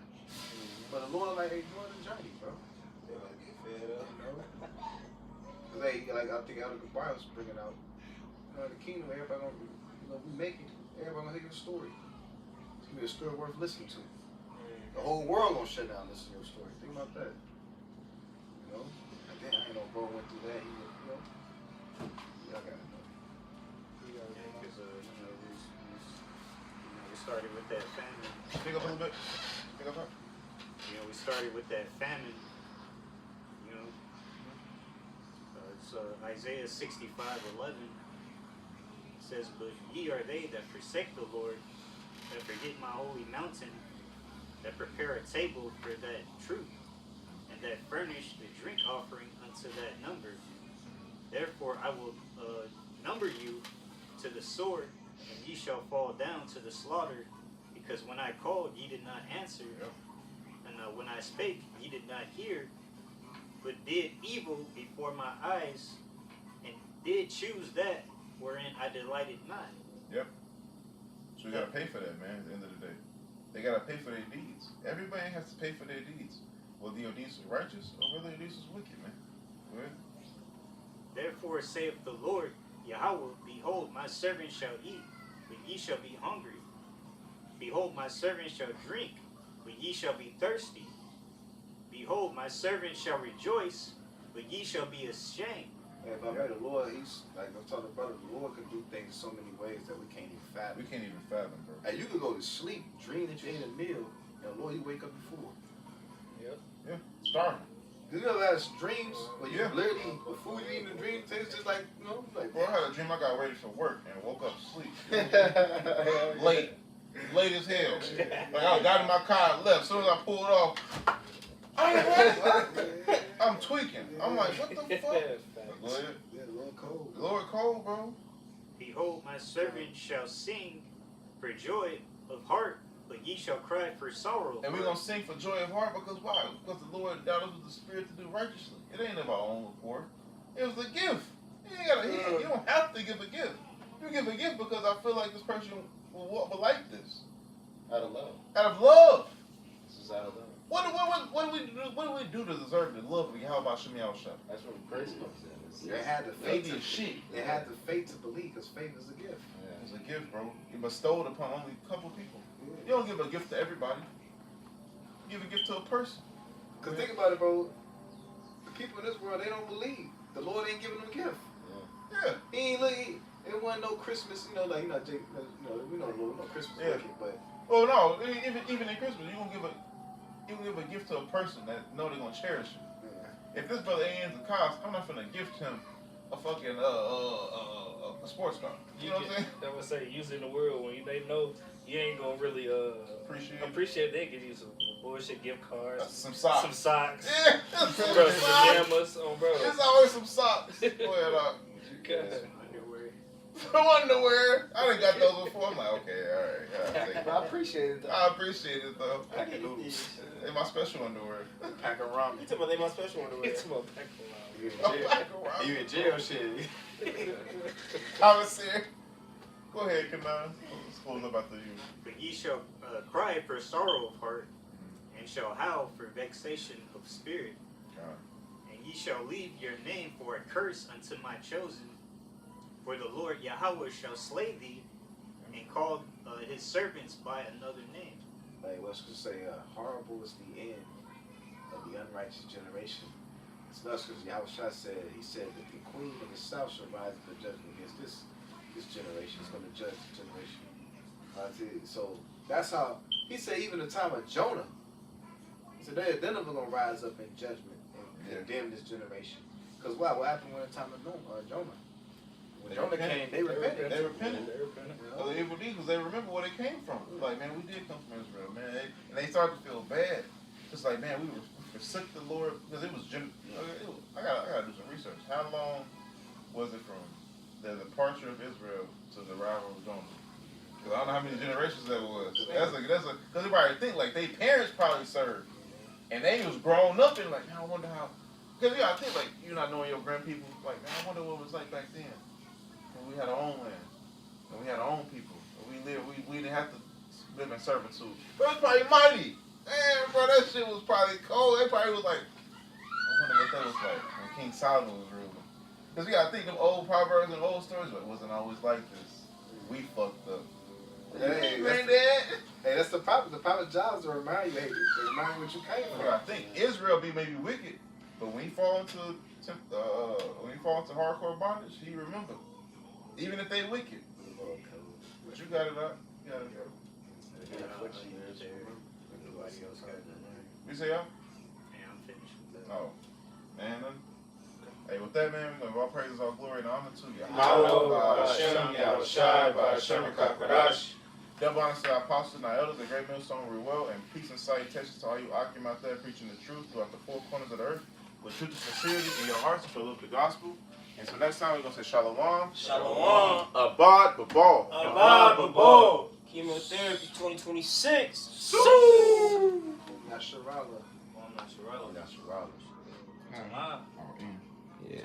But the Lord, like, enjoy the journey, bro. They're like, get fed up. You know. Cause hey, like I think Elder Gabriel was bringing out, you know, in the kingdom, everybody gonna, you know, we make it. Everybody gonna hear your story. It's gonna be a story worth listening to. The whole world gonna shut down listening to your story. Think about that. You know? And then I know bro went through that. He, you know, y'all gotta know. Because we started with that famine. Speak up a little bit. Speak up. We started with that famine. It's Isaiah 65:11. It says, "But ye are they that forsake the Lord, that forget my holy mountain, that prepare a table for that truth, and that furnish the drink offering unto that number. Therefore I will number you to the sword, and ye shall fall down to the slaughter, because when I called, ye did not answer, and when I spake, ye did not hear, but did evil before my eyes, and did choose that wherein I delighted not." Yep. So you gotta pay for that, man. At the end of the day, they gotta pay for their deeds. Everybody has to pay for their deeds, whether your deeds is righteous or whether your deeds is wicked, man. Go ahead. Therefore saith the Lord Yahweh, behold, my servant shall eat, but ye shall be hungry. Behold, my servant shall drink, but ye shall be thirsty. Behold, my servant shall rejoice, but ye shall be ashamed. If I mean, the Lord, he's like I'm telling the brother, the Lord can do things so many ways that we can't even fathom. We can't even fathom, bro. And you could go to sleep, dream that you ate a meal, and Lord, you wake up before. Starving. You ever had dreams where you Yeah. literally, the food you eat in the dream tastes just like, you know, like, Bro, I had a dream I got ready for work and woke up asleep. late. Late as hell. Like I got in my car and left. As soon as I pulled off, I'm tweaking. I'm like, what the fuck? Go ahead. Yeah, Lord cold. Lord Cole, bro. Behold, my servant shall sing for joy of heart, but ye shall cry for sorrow. And we're going to sing for joy of heart because why? Because the Lord endowed us with the spirit to do righteously. It ain't of our own accord. It was a gift. You don't have to give a gift. You give a gift because I feel like this person will like this. Out of love. Out of love. This is out of love. What do we do to deserve the love of Yahweh Shem Yahushua? That's what grace comes in. They had the Baby faith is shit. They had the faith to believe because faith is a gift. It's a gift, bro. You bestowed upon only a couple people. You don't give a gift to everybody. You give a gift to a person. Because think about it, bro. The people in this world, they don't believe. The Lord ain't giving them a gift. Yeah. He ain't looking. It wasn't no Christmas, you know, like, you know, Jake, we know no Christmas Yeah. wicked, but. Well, no. Even in Christmas, you gonna give a gift to a person that know they're gonna cherish you. Yeah. If this brother ends the cost, I'm not gonna gift him a fucking a sports car. You know what I'm saying? I would say usually in the world when they know you ain't gonna really appreciate they give you some bullshit gift cards, Some socks. some socks, Yeah, bro, some some socks. pajamas, bro. There's always some socks. Go ahead, Underwear. some underwear. I done got those before. I'm like, okay, all right. I'll take it. But I appreciate it though. I appreciate it though. Pack of noodles. In my special underwear. Pack of ramen. You talking about they my special underwear? It's my back You in A jail. pack of ramen. You in jail, shit. Commissary. Go ahead, Kanan. Let's close up after you. But ye shall cry for sorrow of heart, and shall howl for vexation of spirit. And ye shall leave your name for a curse unto my chosen. For the Lord Yahweh shall slay thee, and call his servants by another name. Like, what's to say, horrible is the end of the unrighteous generation. It's not because Yahushua said, he said that the queen of the south shall rise to judgment against this generation. It's going to judge the generation. So that's how, he said even the time of Jonah, he said they're never going to rise up in judgment and condemn this generation. Because why? What happened when the time of Jonah? When Jonah came, they repented. They repented. You know? The evil deeds, because they remember where they came from. Like, man, we did come from Israel, man. And they started to feel bad. Just like, man, we forsook the Lord. Because it was, I gotta do some research. How long was it from the departure of Israel to the arrival of Jonah? Because I don't know how many generations that was. Because they probably think, like, their parents probably served. And they was grown up and like, man, I wonder how. Because you gotta think, like, you not knowing your grandpeople. Like, man, I wonder what it was like back then. When we had our own land. And we had our own people. And we didn't have to live in servitude. But it was probably mighty. Damn, bro, that shit was probably cold. They probably was like, I wonder what that was like when King Solomon was ruling. Because you gotta think them old proverbs and old stories, but it wasn't always like this. We fucked up. Hey, Granddad. hey, that's the prophet. The prophet's job is to remind you, hey, to remind you what you came Well, I from. think Israel be maybe wicked, but when he fall into hardcore bondage, he remember. Even if they wicked. But you got it up. You got it up. You say y'all? Yeah, I'm finished with that. No. Man, hey, with that, man, we're going to all praises, all glory, and honor to you. Double honor to our apostles and our elders, the great millstone we well, and peace and salutations to all you Akim out there preaching the truth throughout the four corners of the earth with truth and sincerity in your hearts to live the gospel. And so next time we're going to say shalom. Shalom. Abad Babal. Abad Babal. Chemotherapy 2026. Nasharallah. Well, I'm not sure. Nasharallah. Ah. Yeah.